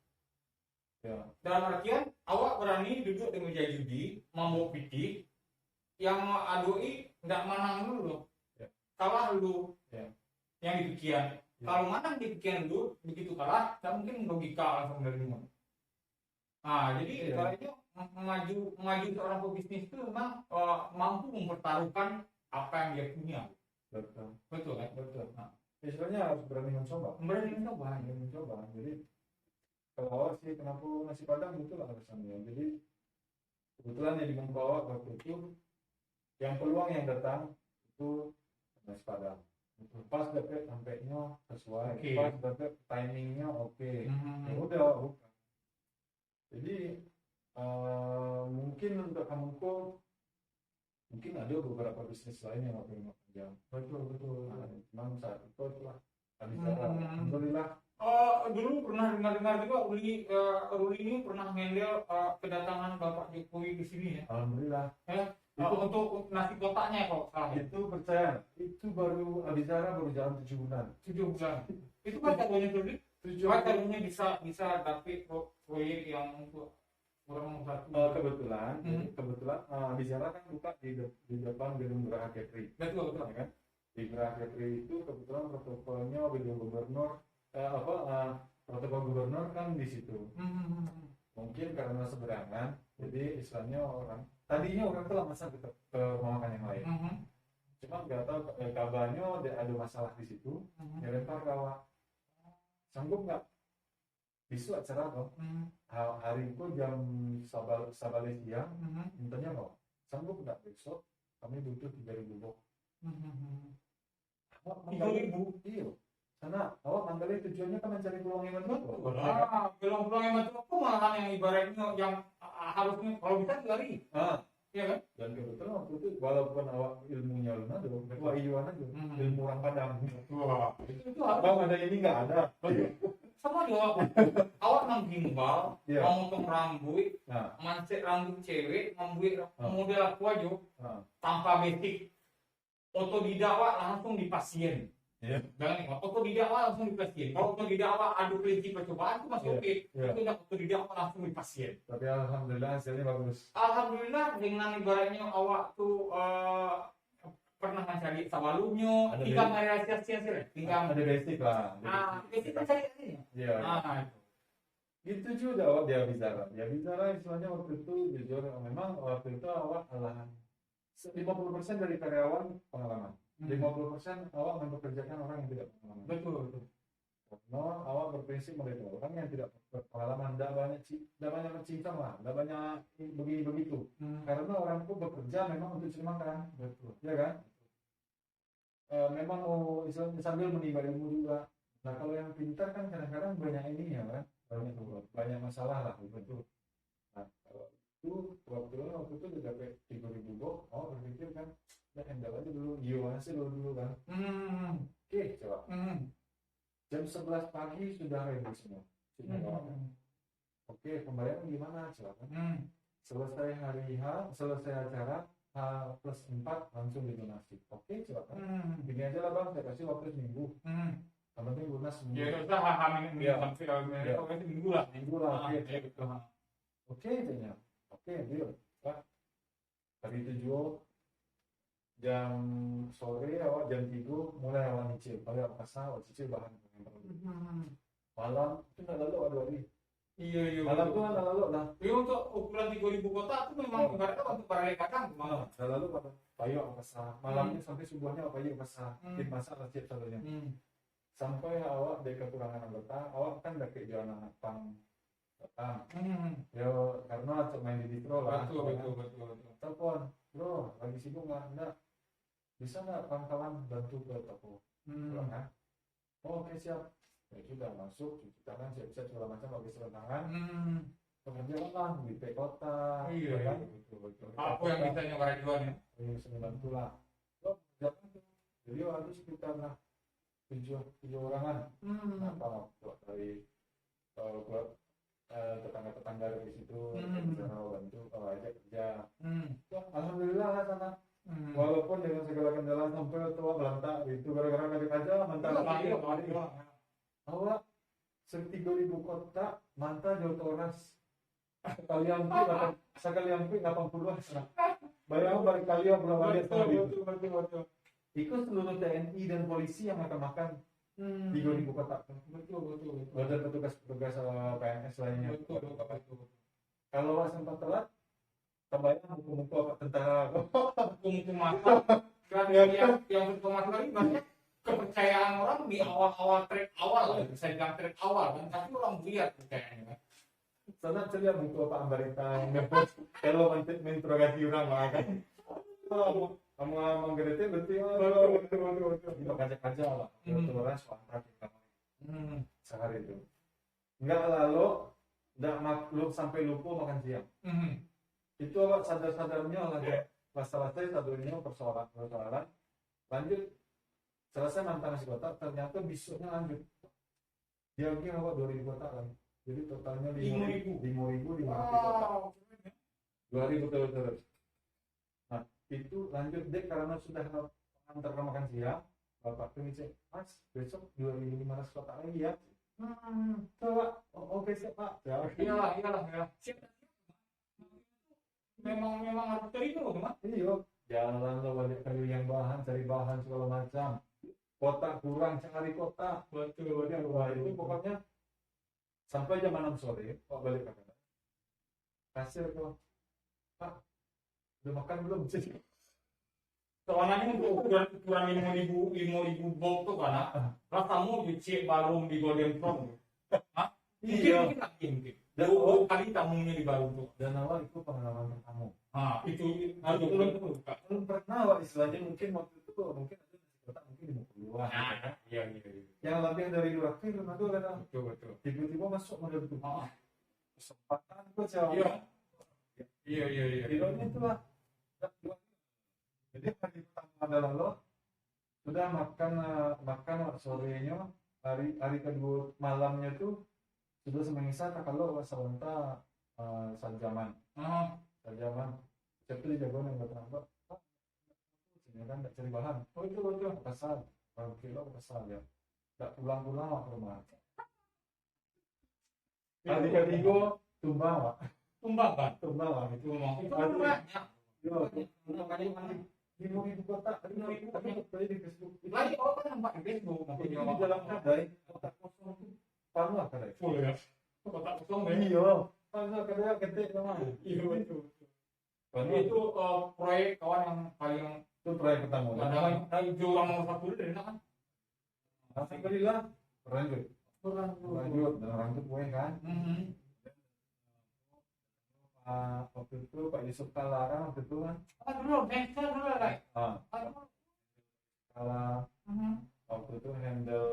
Ya. Dalam artian awak berani duduk di meja judi, mabuk pitik, yang adui nggak menang dulu, kalah dulu. Yang dipikiran. Kalau menang dipikiran dulu, begitu kalah, nggak mungkin logika langsung dari mana. Nah, jadi kalau itu maju seorang pebisnis itu memang mampu mempertaruhkan apa yang dia punya. Betul kan? Betul. Nah, istilahnya harus berani mencoba. Jadi kalau sih kenapa nasi Padang itu lah alasannya. Jadi kebetulan yang dimbawa waktu itu yang peluang yang datang itu nasi Padang. Pas dapet sampainya sesuai, pas dapet timingnya oke. Ya udah. Jadi mungkin untuk kamuku mungkin ada beberapa bisnis lain yang lebih panjang. Betul. Memang saat itu itulah. Alhamdulillah. Dulu pernah dengar juga Ruli ini pernah handle kedatangan Bapak Jokowi di sini ya. Alhamdulillah. Untuk nasi kotaknya kok salah. Itu percaya. Itu baru Abizara baru jalan 7 bulan. 7 bulan. Itu kan katanya Ruli. Katanya bisa dapet proyek yang untuk kurang satu. Kebetulan Bizara kan buka di depan gedung Geraha Kepri. Betul. Ya kan? Di Geraha Kepri itu kebetulan protokolnya gedung gubernur protokol gubernur kan di situ. Mungkin karena seberangan, jadi istilahnya tadinya orang tuh langsung ke makan yang lain. Cuma nggak tahu kabarnya ada masalah di situ, ya lempar rawa. Sanggup nggak? Besok acara dong. Hari itu jam sabalik siang, mintanya mau. Sanggup nggak besok? Kami butuh 3.000 box. 3.000? Iya. Sana awak manggalnya tujuannya kan mencari peluang yang betul. Peluang yang betul itu malahan yang ibaratnya yang harusnya kalau bisa lari. Iya kan? Dan kebetulan waktu itu walaupun awak ilmunya lumayan, wah iuan aja, ilmu orang Padang. Wah, itu Bang ada ini nggak ada. Sama juga. Awak menggimbal, memotong rambut, mancet rambut cewek, membuat model aku aja tanpa basic. Otodidak awak langsung di pasien. Jangan nih, otodidak awak langsung di pasien. Kalau otodidak awak adu prinsip percobaan itu masih oke. Itu udah otodidak awak langsung di pasien. Tapi alhamdulillah hasilnya bagus. Alhamdulillah dengan ibaratnya awak tuh pernah mencari sabalumnya, tinggal merealisasi hasilnya. Tinggal ada basic lah. Basic kan cari hasilnya. Iya. Itu juga awak dia bicara. Dia bicara istilahnya waktu itu jujur memang waktu itu awak adalah 50% dari karyawan pengalaman. 50% awak mempekerjakan orang yang tidak pengalaman. Betul. Karena awak berprinsip mereka orang yang tidak berpengalaman, tidak banyak mencincang lah, tidak banyak begitu. Karena orang itu bekerja memang untuk cari makan, betul, ya kan? Memang mau sambil menimba ilmu juga. Nah kalau yang pintar kan kadang-kadang banyak ini ya kan, banyak masalah lah, betul. Nah kalau itu waktu itu udah dapat 3.000 box, berpikir kan, ya handle aja dulu, aja dulu kan. Oke, coba. Jam 11 pagi sudah ready semua. Oke, pembayaran gimana? Silakan. Selesai hari H, selesai acara H+4 langsung didonasi. Oke, silakan. Gini aja lah bang, saya kasih waktu seminggu. Yang penting lunas seminggu. Ya udah sampai seminggu lah. Oke, jadinya. Oke, deal. Hari itu jam sore awak jam 3 mulai awak nyicil. Kalau awak kasar awak cicil bahan yang perlu. Malam itu nggak lalu ada hari. Iya. Malam itu nggak lalu lah. Iya untuk ukuran 3.000 kota itu memang ibaratnya untuk para kadang. Nggak lalu pada payu awak kasar. Malamnya sampai subuhnya awak payu kasar. Tim masak siap satunya. Sampai awak dari kekurangan anggota, awak kan udah kayak jualan anak pang. Yo karena main di distro lah. Betul. Telepon, bro, lagi sibuk nggak? Bisa nggak kawan-kawan bantu ke toko? Kan? Oke siap. Ya sudah masuk, cuci tangan, siap-siap segala macam, pakai sarung tangan. Pekerjaan lah di kota. Iya kan? Betul. Apa yang bisa nyobain jualan ya? Ini bantu lah. Pekerjaan jadi waktu sekitar 7 orangan. Apa dari buat tetangga-tetangga dari situ bisa bantu kalau aja kerja. Alhamdulillah lah sana. Walaupun dengan segala kendala sampai tua belantak itu gara-gara nggak aja mantap. Awak 3.000 kota mantap jauh toras. Sekali yang 80-an. Bayang balik kali yang belum ada Betul. Ikut seluruh TNI dan polisi yang makan 3.000 kotak. Betul. Ada petugas PNS lainnya. Betul. Kalau sempat telat, kebayang buku-buku apa tentara. Buku masa. Yang berkemas lagi banyak kepercayaan orang di awal track awal, saya bilang track awal kan, tapi orang lihat kayaknya kan. Sana ceria buku apa Ambarita kalau menginterogasi orang kan. Kamu gerete betul. Kita kaca-kaca lah. Toleransi suara kita. Sehari itu. Enggak lalu enggak maklum sampai lupa makan siang. Itu awak sadar-sadarnya lagi selesai satunya persoalan. Lanjut selesai mantan nasi kotak, ternyata besoknya lanjut. Dia lagi awak 2.000 kotak lagi. Jadi totalnya 5.000 kotak. 2.000 terus. Nah, itu lanjut dek karena sudah antar makan siang. Bapak tuh ngecek, Mas, besok 2.500 kotak lagi ya. Coba, oke siap Pak. Iyalah. Siap. memang harus cari itu Mas. Iya, jalan lo balik keliling bahan, cari bahan segala macam. Kota kurang, cari kota. Betul. Wah, itu pokoknya sampai jam 6 sore, Pak balik ke sana. Kasir tuh, Pak, udah makan belum? Soalnya ini ukuran 5.000 volt tuh kan, lah kamu di balung di Golden Front. Hah? Mungkin mungkin. Dan Dua kali tamunya di balung tuh. dan awal itu pengalaman pertama. Itu Belum pernah Pak, istilahnya mungkin waktu itu mungkin ada nasi kotak mungkin 50-an. iya. Yang lebih dari 2 kilo itu kan Betul. tiba-tiba masuk model itu. Kesempatan kok cewek. Iya. Kilonya itu lah. Jadi hari pertama adalah lo sudah makan sorenya, hari kedua malamnya tuh sudah semengisah kalau wasawanta sajaman itu dijagoan yang bertambah sini kan tidak cari bahan itu kesal baru kilo kesal ya tidak pulang ke rumah hari kedua tumbang kan? itu Makanya 5.000 kotak 5.000 kotak di Facebook lagi kan nampak di Facebook di dalam kedai kotak kosong itu paruh kedai full ya. Kotak kosong ya. iya paruh kedai gede sama Iya betul. Itu proyek kawan yang paling itu proyek pertama ada jualan nomor 1 dari mana kan? alhamdulillah lanjut dan orang itu kue kan waktu itu Pak Yusuf Kalara waktu itu kan Dulu lah. Kala waktu itu handle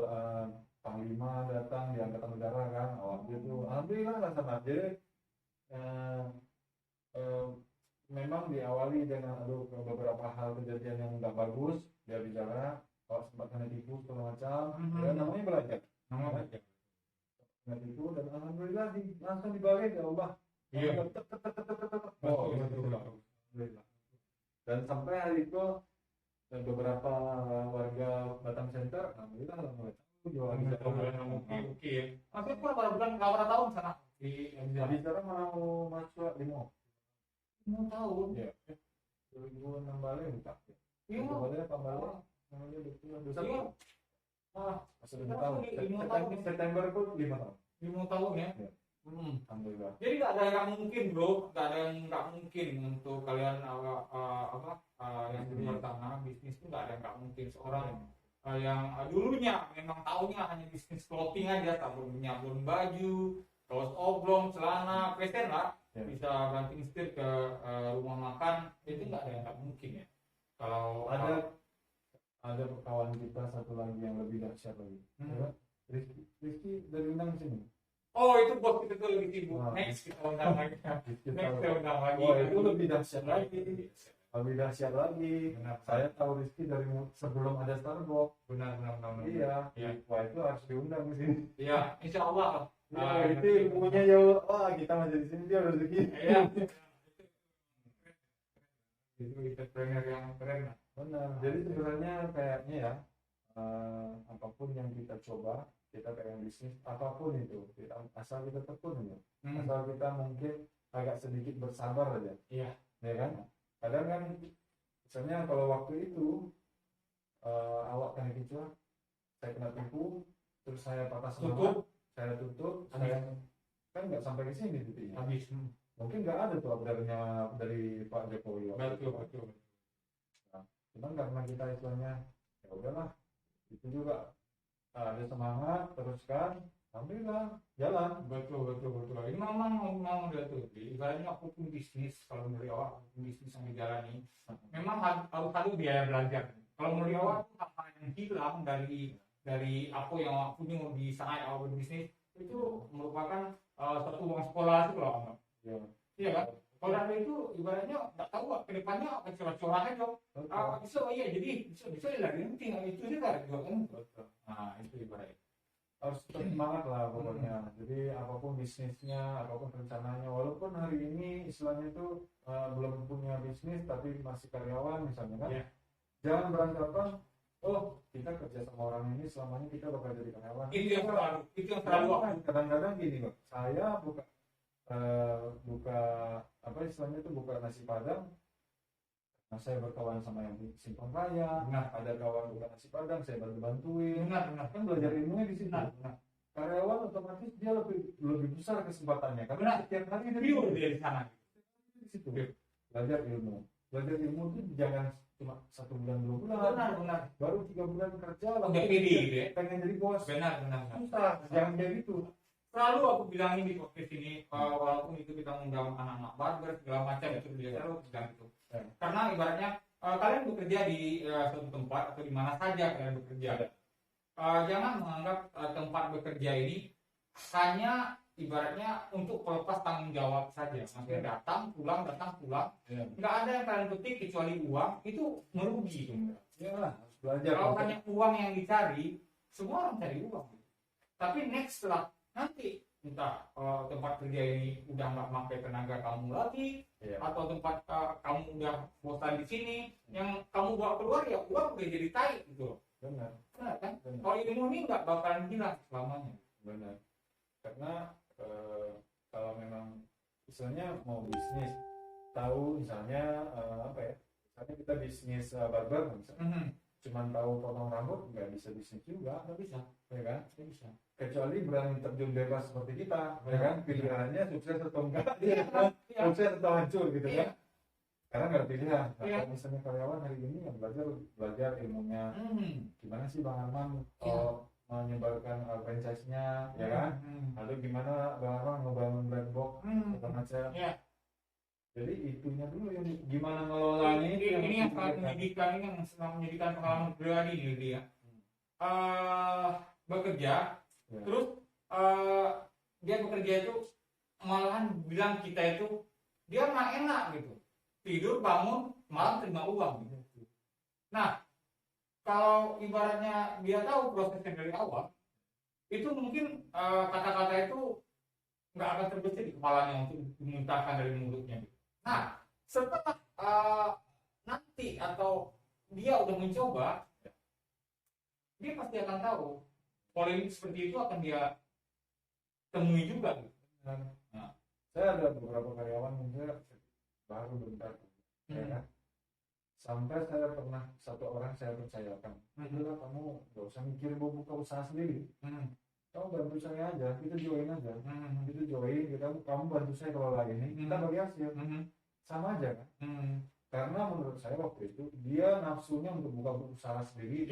Panglima datang di Angkatan Udara kan waktu itu alhamdulillah lah sama jadi memang diawali dengan beberapa hal kejadian yang nggak bagus dia bicara kalau sempat kena tipu segala macam ya namanya belajar kena tipu dan alhamdulillah langsung dibalik ya Allah Iya. Dan sampai hari itu beberapa warga Batam Center alhamdulillah lah mulai tahu jual Oke. Tapi pun pada bulan berapa tahun sana di bicara mau masuk 5 tahun. ya 2006 balik buka Iya. balik apa balik namanya dosa Iya. masuk 5 tahun September itu 5 tahun 5 tahun ya. Iya. Alhamdulillah Jadi nggak ada yang mungkin bro, nggak ada yang nggak mungkin untuk kalian yang di luar sana bisnis itu nggak ada yang nggak mungkin seorang yang dulunya memang taunya hanya bisnis clothing aja, tak nyabun baju, kaos oblong, celana, fashion lah, Ya. bisa banting setir ke rumah makan, itu nggak ada yang nggak mungkin ya. Kalau ada kawan kita satu lagi yang lebih dahsyat lagi ya. Rizky dari Undang sini oh itu bos kita tuh lagi sibuk, Wah. next kita undang lagi, Rizky next tahu. kita undang lagi. Wah, itu lebih dahsyat lagi Benar. saya tahu Rizky dari sebelum ada Starbucks Benar. iya wah itu harus diundang di sini Iya, insya Allah. itu ilmunya ya wah kita masih di sini dia udah rezeki Iya. Itu entrepreneur yang keren. benar jadi sebenarnya kayaknya ya apapun yang kita coba kita pengen bisnis apapun itu asal kita tekun aja asal kita mungkin agak sedikit bersabar aja Iya. ya kan kadang kan misalnya kalau waktu itu awak kena kicau saya kena tipu terus saya patah semangat saya tutup saya kan nggak sampai ke sini titiknya Habis. mungkin nggak ada tuh update-nya dari Pak Jokowi Betul. cuman karena kita istilahnya ya udahlah itu juga ada semangat teruskan alhamdulillah jalan Betul. Ini memang udah tuh. Ibaratnya apapun bisnis, kalau dari awal apapun bisnis yang dijalani, memang harus ada biaya belajar. Kalau dari awal itu hal yang hilang dari apa yang awak punya di saat awal berbisnis itu merupakan satu uang sekolah itu loh, Om. Iya kan? Kalau ada itu ibaratnya nggak tahu ke depannya apa curah-curah aja. Bisa lagi nanti itu juga kan. Nah itu ibaratnya. harus tetap semangat lah pokoknya jadi apapun bisnisnya apapun rencananya walaupun hari ini istilahnya itu belum punya bisnis tapi masih karyawan misalnya kan jangan beranggapan oh kita kerja sama orang ini selamanya kita bakal jadi karyawan Itu yang selalu kadang-kadang gini loh saya buka buka apa istilahnya itu buka nasi padang. Nah, saya berkawan sama yang di Simpang Raya. Benar. Ada kawan buka nasi padang, saya bantuin. Benar. Kan belajar ilmunya di situ. Benar. Karyawan otomatis dia lebih besar kesempatannya karena Benar. setiap hari Pure dia di sana. di situ. Belajar ilmu itu jangan cuma 1 bulan 2 bulan. Benar. Baru 3 bulan kerja Udah pede gitu ya. pengen jadi bos. Benar. Susah, jangan kayak gitu. Selalu aku bilangin di podcast ini, walaupun itu kita undang anak-anak barber segala macam itu dia selalu bilang itu. Karena ibaratnya kalian bekerja di suatu tempat atau di mana saja kalian bekerja, jangan menganggap tempat bekerja ini hanya ibaratnya untuk pelepas tanggung jawab saja. Maksudnya datang pulang. Nggak ada yang kalian petik kecuali uang, itu merugi. Ya lah, harus belajar. Kalau hanya uang yang dicari, semua orang cari uang. Tapi next setelah nanti entah tempat kerja ini udah nggak pakai tenaga kamu lagi, atau tempat kamu udah bosan di sini, yang kamu bawa keluar ya uang udah jadi tai gitu. Benar Kan? Kalau ilmu ini nggak bakalan hilang selamanya. benar. Karena kalau memang misalnya mau bisnis, tahu misalnya apa ya? Misalnya kita bisnis barber misalnya. Cuman tahu potong rambut nggak bisa bisnis juga, Nggak bisa. ya kan? Nggak bisa. Kecuali berani terjun bebas seperti kita, ya kan? Pilihannya sukses atau enggak, Iya. sukses atau hancur gitu Iya. kan? Karena nggak ada pilihan. Iya. Kalau misalnya karyawan hari ini yang belajar ilmunya, gimana sih Bang Arman menyebarkan franchise-nya, ya kan? Lalu gimana Bang Arman ngebangun black box segala macam. Iya. Jadi itunya dulu yang gimana ngelolanya itu Ini yang sangat dipikirkan. menyedihkan, ini yang sangat menyedihkan pengalaman pribadi nih dia. Bekerja, Ya. terus dia bekerja itu malahan bilang kita itu dia nggak enak gitu, tidur bangun malam terima uang gitu. Nah, kalau ibaratnya dia tahu prosesnya dari awal, itu mungkin kata-kata itu nggak akan terbesit di kepalanya untuk dimuntahkan dari mulutnya. Nah, setelah nanti atau dia udah mencoba, dia pasti akan tahu polemik seperti itu akan dia temui juga. Nah, saya ada beberapa karyawan mungkin baru bentar, ya kan? Sampai saya pernah satu orang saya percayakan, udah kamu gak usah mikir mau buka usaha sendiri, kamu bantu saya aja, kita join aja, kita join, kamu bantu saya kelola ini, kita bagi hasil, sama aja kan? Karena menurut saya waktu itu dia nafsunya untuk buka usaha sendiri,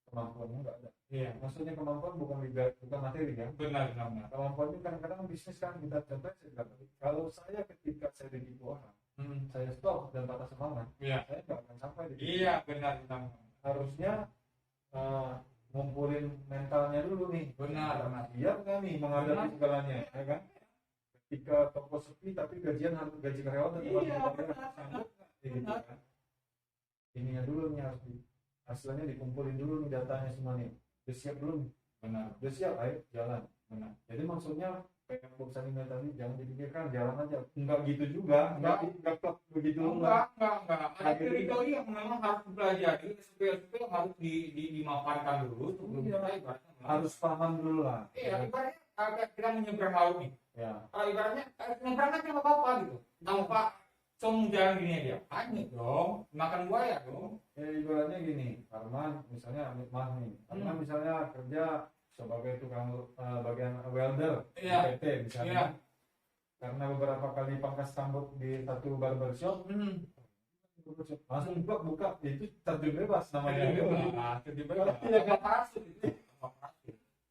kemampuannya nggak ada. Maksudnya kemampuan bukan materi ya. Benar. Kemampuan itu kadang-kadang bisnis kan kita contoh saya bilang tadi, kalau saya ketika saya ditipu orang, saya stop dan patah semangat, saya nggak akan sampai di situ. Iya, benar. Harusnya ngumpulin mentalnya dulu nih. Benar. Siap nggak nih menghadapi segalanya, ya kan? Ketika toko sepi tapi gaji karyawan tetap sanggup gitu kan? Ininya dulu nih hasilnya dikumpulin dulu nih datanya semua nih. Udah siap belum? Benar. Udah siap, ayo jalan. Benar. Jadi maksudnya kayak Bob Salimnya tadi jangan dipikirkan jalan aja. Enggak gitu juga, enggak plak begitu. Enggak. Ada teori yang memang harus dipelajari, SPL yang harus dimaparkan dulu sebelum kita ibaratnya Harus paham dulu lah. Iya, ibaratnya kayak kita menyeberang laut nih. Ya. Ibaratnya nyebrang aja nggak apa-apa gitu. Tanpa jalan gini aja. Hanyut dong, makan buaya dong. Ya ibaratnya gini, Arman misalnya Mah nih, Arman misalnya kerja sebagai tukang bagian welder di PT misalnya. Karena beberapa kali pangkas rambut di satu barbershop, langsung buka itu terjun bebas namanya. Terjun bebas. Iya kan?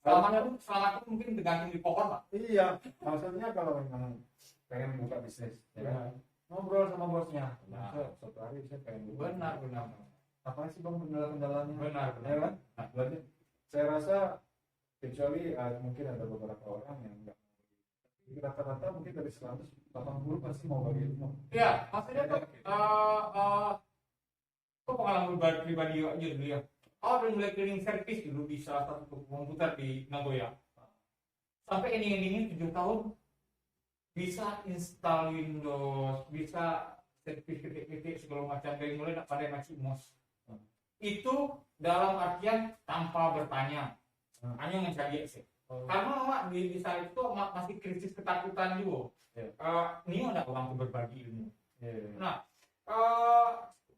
Selama itu mungkin tergantung di pohon lah. Iya, maksudnya kalau memang pengen buka bisnis, ya kan? Ngobrol sama bosnya. Suatu hari saya pengen buka. Benar. Apa sih Bang kendala-kendalanya? Benar. Ya kan? Nah, berarti saya rasa kecuali mungkin ada beberapa orang yang enggak, rata-rata mungkin dari 180 pasti mau bagi ilmu. Iya, maksudnya tuh kok pengalaman pribadi aja dulu ya. Udah mulai cleaning service dulu di salah satu komputer di Nagoya. Sampai ending-endingnya 7 tahun bisa install Windows, bisa servis kritik-kritik segala macam dari mulai pada masih MOS. Itu dalam artian tanpa bertanya, hanya mencari access. Karena Mak, di sana itu masih krisis ketakutan juga. Ini ada orang tuh berbagi ilmu. Nah,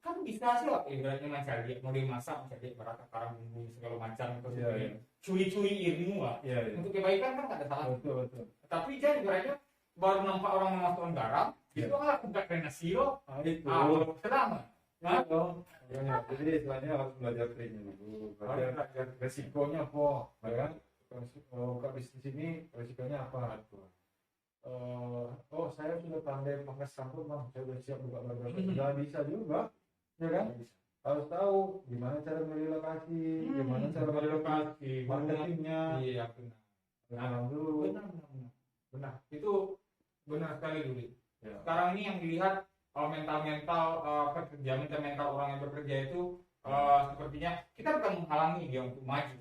kan bisa sih lah ibaratnya mencari mau dimasak, mencari barang karang bumbu segala macam terus curi-curi ilmu lah. Untuk kebaikan kan nggak ada salah. Betul. Tapi jangan ibaratnya baru nampak orang memasukkan garam, itu kan bukan kena siro, selama. Nah, jadi istilahnya harus belajar training dulu, belajar resikonya apa, ya kan? Kalau buka bisnis ini resikonya apa? Oh saya sudah pandai pakai sampul bang, saya sudah siap buka barber. Nggak bisa juga, ya kan? Harus tahu gimana cara merelokasi, gimana cara relokasi, marketingnya. Iya benar. Dulu. Benar. Itu benar sekali dulu. Ya. Sekarang ini yang dilihat mental pekerja, mental orang yang bekerja itu sepertinya kita bukan menghalangi dia untuk maju,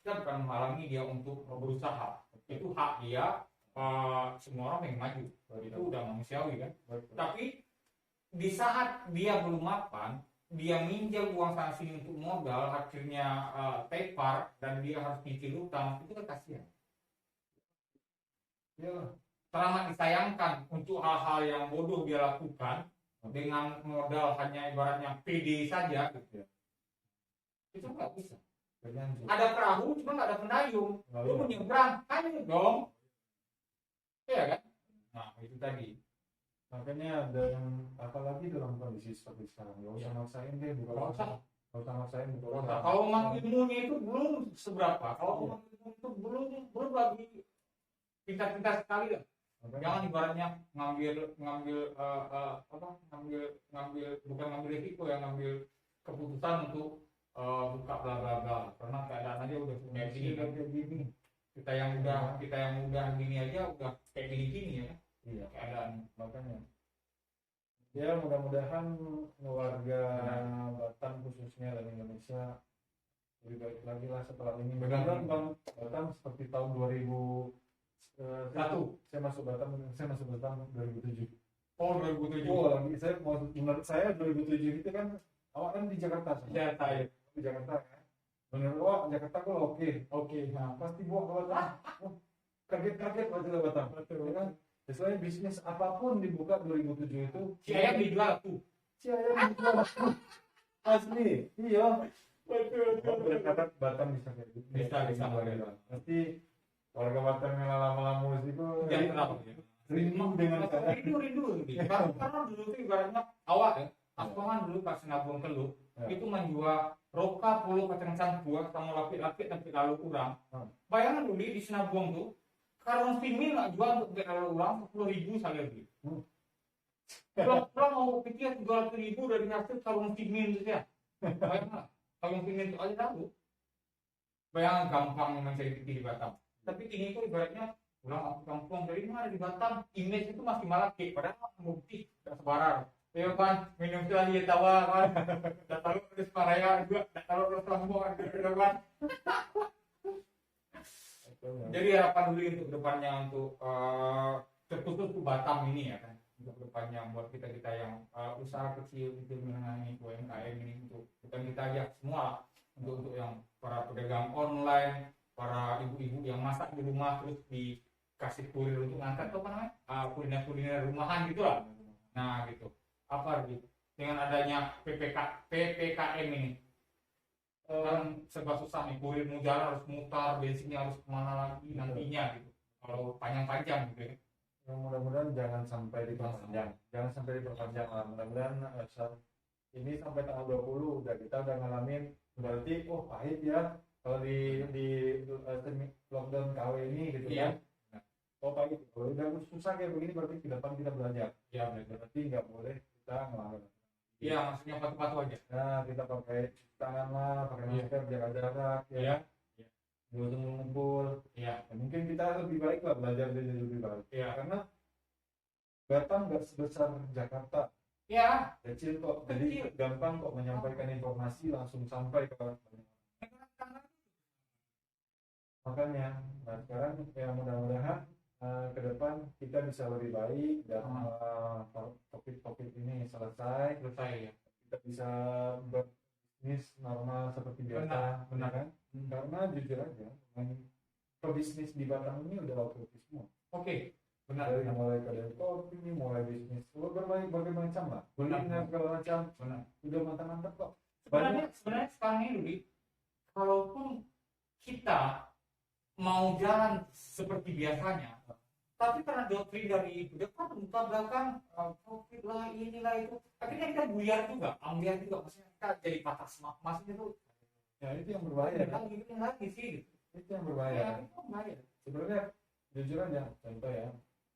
kita bukan menghalangi dia untuk berusaha. Itu hak dia, semua orang yang maju, itu udah manusiawi kan. Tapi di saat dia belum mapan, dia minjam uang sana sini untuk modal, akhirnya tepar dan dia harus nyicil utang, itu kan kasihan. Teramat disayangkan untuk hal-hal yang bodoh dia lakukan dengan modal hanya ibaratnya PD saja gitu. Itu nggak bisa. Ada perahu cuma nggak ada pendayung. Lu menyeberang hanya dong. Iya kan? Nah itu tadi. Makanya ada yang apalagi dalam kondisi seperti sekarang, nggak usah maksain deh buka usaha. Nggak usah maksain buka usaha. Kalau memang ilmunya itu belum seberapa, kalau memang ilmu itu belum lagi pintar-pintar sekali lah. Jangan ibaratnya ngambil bukan ngambil risiko ya, ngambil keputusan untuk buka bla bla bla karena keadaan aja udah kayak gini. Kita yang udah gini aja udah kayak gini ya. Iya, keadaan. Makanya ya mudah-mudahan warga Batam khususnya dan Indonesia lebih baik lagi lah setelah ini. Mudah-mudahan Bang Batam seperti tahun 2001 saya masuk Batam 2007. Oh 2007. Oh lagi menurut saya 2007 itu kan awak kan di Jakarta. Di Jakarta kan. Menurut Jakarta kok oke. Nah pasti buat Batam. Kaget aja Batam. Betul kan. Misalnya bisnis apapun dibuka 2007 itu. Si ayam dijual tuh. Asli, iya. Betul. Kata Batam bisa kayak gitu. Bisa. Pasti warga Batam yang lama-lama itu rindu dengan rindu. Karena dulu tuh ibaratnya awak ya, aku kan dulu pas nabung telur itu menjual roka puluh kacang buah sama lapik-lapik tapi lalu kurang. Bayangkan dulu di Sinabung tuh karung simin nggak jual untuk lalu kurang 10.000 saya beli. Kalau mau pikir 200.000 dari hasil karung simin itu ya. Bayangkan karung simin itu aja tahu. Bayangkan gampang mencari di Batam. Tapi ini tuh ibaratnya pulang aku kampung dari mana di Batam, image itu masih malah kayak padahal bukti tidak sebarang. Ya kan, minum sekali ya tawa kan, tidak tahu terus paraya juga, tidak tahu terus lambung kan. Jadi harapan dulu untuk depannya untuk terkhusus untuk Batam ini ya kan, untuk depannya buat kita yang usaha kecil menengah ini, UMKM ini untuk bukan kita aja semua, untuk yang para pedagang online, para ibu-ibu yang masak di rumah terus dikasih kurir untuk ngangkat apa namanya kuliner rumahan gitu lah. Nah gitu apa gitu dengan adanya PPKM ini kan serba susah nih, kurir mau jalan harus mutar, bensinnya harus kemana lagi nantinya gitu kalau panjang gitu ya. Mudah-mudahan jangan sampai diperpanjang lah. Mudah-mudahan ini sampai tanggal 20 kita udah ngalamin, berarti pahit ya kalau di lockdown KW ini gitu kan. Pahit. Kalau udah susah kayak begini berarti ke depan kita belajar. Ya berarti nggak boleh kita ngelawan. Iya, maksudnya patu-patu aja. Nah, kita pakai tangan lah, pakai masker, jaga jarak, ya. Dulu mengumpul. Ya, mungkin kita lebih baik lah belajar jadi lebih baik. Ya. Karena Batam nggak sebesar Jakarta. Ya. Kecil kok, jadi gampang kok menyampaikan informasi langsung sampai ke makanya. Nah, sekarang ya mudah-mudahan ke depan kita bisa lebih baik dan topik-topik ini selesai ya. Kita bisa berbisnis normal seperti biasa, benar kan? Karena jujur aja pebisnis di Batam ini udah outsourcing semua. Oke, benar. Dari mulai kedai kopi, mulai bisnis berbagai macam lah. Benar. Segala macam. Benar. Udah mantap-mantap kok. Sebenarnya sekarang ini, Rudi, kalaupun kita mau jalan seperti biasanya, tapi karena doktrin dari depan muka belakang, covid lah, inilah itu, akhirnya kita buyar juga, ambiar juga, maksudnya kita jadi patah semangat, maksudnya itu, Ya itu yang berbahaya. lagi sih, Itu yang berbahaya. ya, itu bahaya. Sebenarnya jujur aja, contoh ya,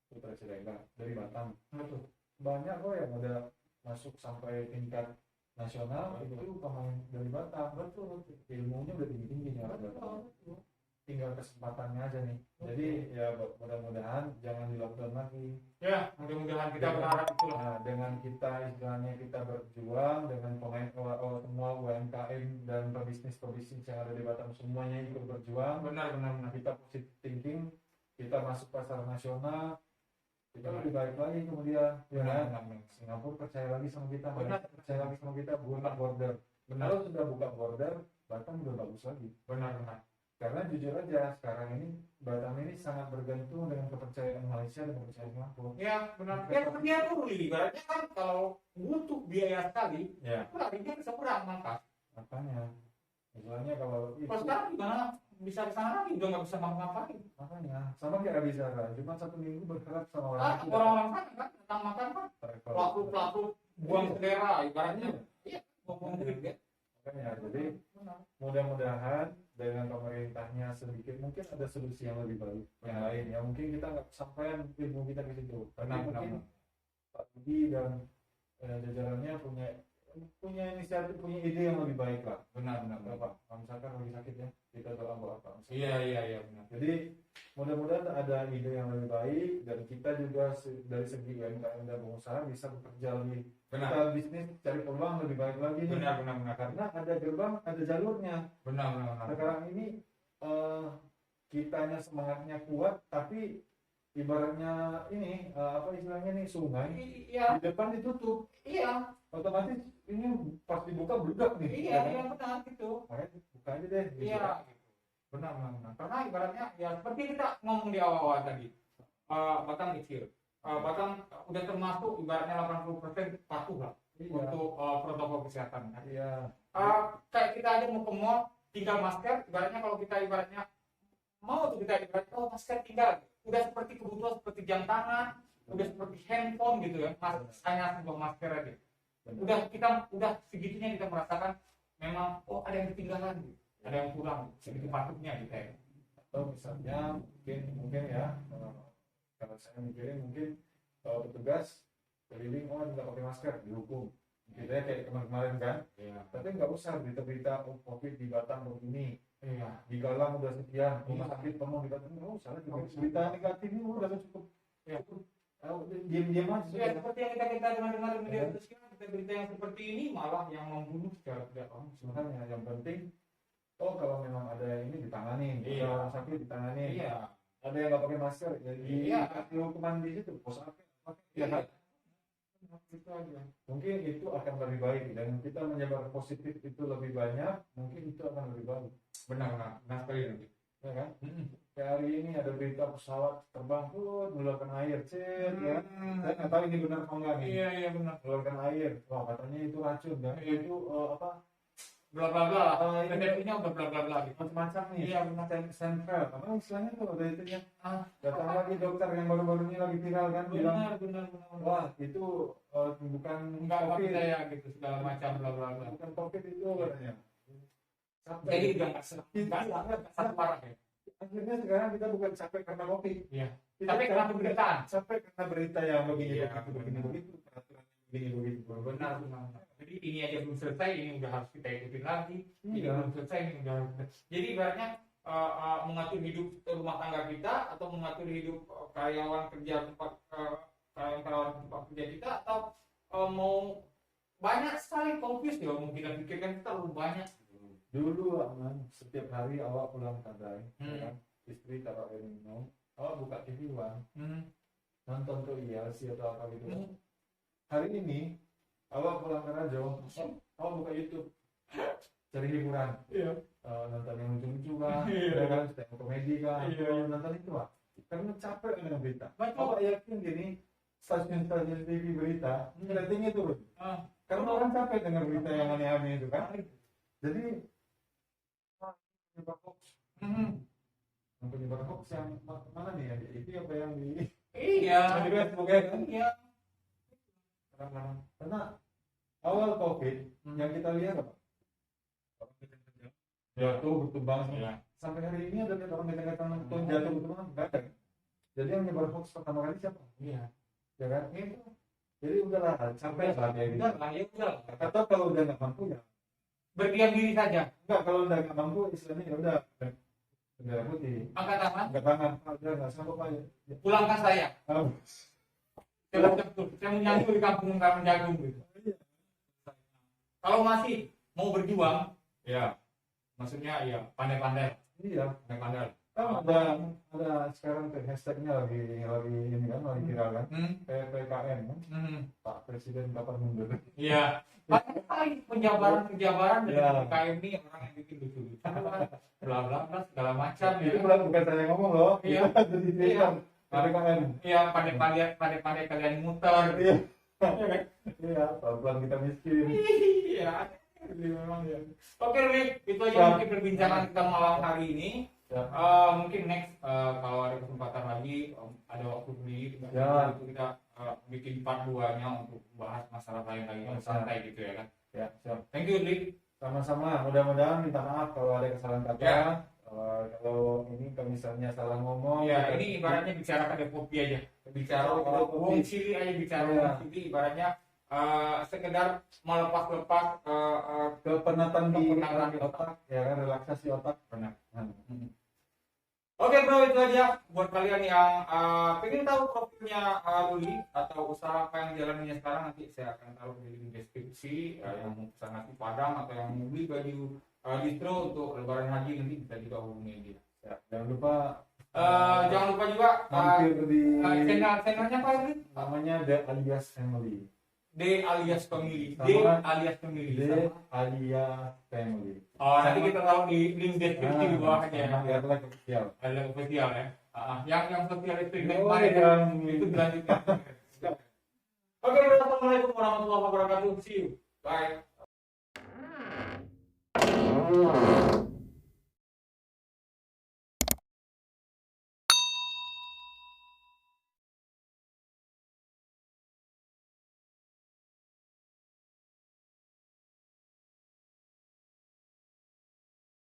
Putra Cilenga dari Batam. Betul. Banyak kok yang udah masuk sampai tingkat nasional, itu pemain dari Batam. Betul. Ilmunya udah tinggi-tinggi ya. Tinggal kesempatannya aja nih. Jadi ya mudah-mudahan jangan di lockdown lagi. Ya, mudah-mudahan kita berharap itulah. Nah, dengan kita istilahnya kita berjuang dengan pemain semua UMKM dan pebisnis yang ada di Batam semuanya ikut berjuang. Benar. Kita positive thinking, kita masuk pasar nasional, kita lebih baik lagi kemudian. Ya kan? Singapura percaya lagi sama kita, Malaysia percaya lagi sama kita, buka border. Kalau sudah buka border, Batam udah bagus lagi. Benar. Karena jujur aja sekarang ini Batam ini sangat bergantung dengan kepercayaan Malaysia dan kepercayaan Singapura. Ya, benar. Ya, kemudian dulu, ibaratnya kan kalau butuh biaya sekali, Ya. larinya ke seberang, maka. Makanya, misalnya kalau itu, Kalau sekarang gimana? Bisa ke sana lagi, udah nggak bisa ngapa-ngapain. makanya sama kayak Abizara, cuma 1 minggu bergerak sama orang itu. Orang-orang sana kan, datang makan kan, Travel. pelaku buang selera, ibaratnya. Iya, ngomong duit ya. Makanya, jadi mudah-mudahan dengan pemerintahnya sedikit mungkin ada solusi yang lebih baik yang lain ya, mungkin kita nggak kesampaian ilmu kita ke situ, tapi mungkin Pak Budi dan jajarannya punya inisiatif, punya ide yang lebih baik lah. Benar. Pak misalkan lagi sakit ya, kita doa buat Pak. Iya, benar. Jadi mudah-mudahan ada ide yang lebih baik dan kita juga dari segi UMKM dan pengusaha bisa bekerja lebih. Benar. Kita bisnis cari peluang lebih baik lagi nih. Benar. Karena ada gerbang, ada jalurnya. Benar. Sekarang ini kitanya semangatnya kuat, tapi ibaratnya ini apa istilahnya nih, sungai Iya. di depan ditutup. Iya. Otomatis ini pas dibuka beledak nih. Iya, benar gitu. Makanya buka aja deh. Gitu. Iya. Benar. Karena ibaratnya ya seperti kita ngomong di awal tadi, Batam kecil. Batam udah termasuk ibaratnya 80% patuh lah untuk protokol kesehatan. Iya. Kayak kita aja mau ke mall tinggal masker, ibaratnya kalau kita ibaratnya mau tuh kita ibaratnya masker tinggal, udah seperti kebutuhan seperti jam tangan, udah seperti handphone gitu ya, hanya sebuah masker aja. Udah segitunya kita merasakan memang ada yang ketinggalan gitu. Ada yang kurang, segitu patutnya gitu ya. Atau misalnya mungkin ya kalau saya mikirin mungkin petugas keliling nggak pakai masker dihukum gitu ya, kayak kemarin kan. Iya. Tapi nggak usah berita-berita COVID di Batam begini, Iya. di Galang udah sekian, rumah sakit penuh di Batam, nggak usah berita negatif ini udah cukup. Ya. Diam-diam aja. Ya, seperti yang kita dengar di media sosial, berita yang seperti ini malah yang membunuh secara tidak langsung. Sebenarnya yang penting kalau memang ada ini ditangani, Iya. ada orang sakit ditangani. Iya. Ada yang nggak pakai masker, ya dikasih hukuman di situ, pos apa? Iya. Itu aja. Mungkin itu akan lebih baik dan kita menyebar positif itu lebih banyak, mungkin itu akan lebih baik. Benar sekali nanti. Ya kan? Kayak hari ini ada berita pesawat terbang mengeluarkan air, ya. Saya nggak tahu ini benar atau enggak nih. Iya benar. Mengeluarkan air, wah katanya itu racun kan? Itu apa? Bla bla bla. Definisinya udah bla bla bla. Macam-macam nih. Iya benar. Sempel, apa istilahnya tuh ada itunya. Datang lagi dokter yang baru-baru ini lagi viral kan, bilang Benar. wah itu bukan Enggak COVID, percaya gitu segala macam bla bla bla. bukan COVID itu katanya. Jadi udah nggak satu parah ya. Akhirnya sekarang kita bukan capek karena COVID. Iya. Kita Tapi karena pemberitaan. capek karena berita yang begini Iya, begitu, peraturan begini begitu. Benar. Jadi ini aja belum selesai, ini udah harus kita ikutin lagi. Ini Iya. belum selesai, ini udah harus. Jadi ibaratnya mengatur hidup rumah tangga kita atau mengatur hidup karyawan kerja tempat kerja kita atau mau banyak sekali confuse ya, mungkin kita pikirkan kita terlalu banyak. Dulu aman, setiap hari awak pulang kadang, ya kan? Istri taruh air minum, awak buka TV nonton tuh ILC atau apa gitu. Hari ini awak pulang ke Rajo, awak buka YouTube, cari hiburan. Iya. Nonton yang lucu-lucu kan, Iya. ya kan, stand up komedi kan, Iya. nonton itu lah. Karena capek dengan berita. Betul. Awak yakin gini, stasiun-stasiun TV berita, ratingnya turun. Karena orang capek dengan berita yang aneh-aneh itu kan. Jadi, penyebar hoax. Yang penyebar hoax yang mana nih? Yang di TV apa yang di Iya. yang di Facebook ya kan? Iya. Karena awal COVID yang kita lihat apa? Ya tuh berkembang Iya. sampai hari ini ada lihat orang kata-kata nonton jatuh berkembang nggak ada. Jadi yang nyebar hoax pertama kali siapa? Iya. Ya kan? Jadi udahlah sampai lah kayak gitu. Udah lah, ya udah. Atau kalau udah nggak mampu ya Berdiam diri saja. enggak, kalau udah nggak mampu istilahnya ya udah bendera putih, Angkat tangan. angkat tangan, udah nggak sanggup aja. Pulangkan saya. Oh, Saya menyanyi di kampung Taman Jagung gitu. Kalau masih mau berjuang, ya maksudnya ya pandai-pandai, iya. pandai-pandai. Kan ada sekarang tuh hashtagnya lagi ini kan lagi viral kan, PPKM kan, Pak Presiden kapan mundur? Iya. Banyak sekali penjabaran dari Iya. PKM ini orang yang bikin lucu-lucu, bla bla bla segala macam Itu ya. bukan saya ngomong loh, Iya. jadi Twitter PPKM. Iya, pandai-pandai kalian muter. Iya, iya, pelan-pelan kita miskin. Iya, memang ya. Oke, Ruli, itu aja Ya. mungkin perbincangan kita malam hari ini. Ya. Mungkin next kalau ada kesempatan lagi, ada waktu beli, Ya. itu kita bikin part 2-nya untuk membahas masalah lain lagi yang Ya. santai gitu ya kan. Ya, siap. Thank you, Ruli. Sama-sama. Mudah-mudahan minta maaf kalau ada kesalahan kata. Ya. Kalau ini kalau misalnya salah ngomong. Ya, kita- ini ibaratnya bicara kedai kopi aja. Bicara Bicara kedai kopi. wong cili aja bicara Ya. wong cili ibaratnya sekedar melepas-lepas kepenatan di Kepenatan di otak, ya kan, relaksasi otak. benar. Nah, Oke bro, itu aja buat kalian yang pengen tahu profilnya Ruli atau usaha apa yang jalannya sekarang, nanti saya akan taruh di link deskripsi. Yang mau pesan nasi padang atau yang mau beli baju distro untuk lebaran haji nanti bisa juga hubungi dia. ya, jangan lupa Jangan lupa juga mampir di channelnya apa ini? namanya The Alias Family. D alias pemilih. D Sama. alias pemilih. The Alias Family. Oh, nanti kita taruh di link deskripsi di bawahnya. Biar like official. Ada official ya. Yang sosial itu Oh, kemarin yang itu dilanjutkan. Oke, assalamualaikum warahmatullahi wabarakatuh. See you. Bye.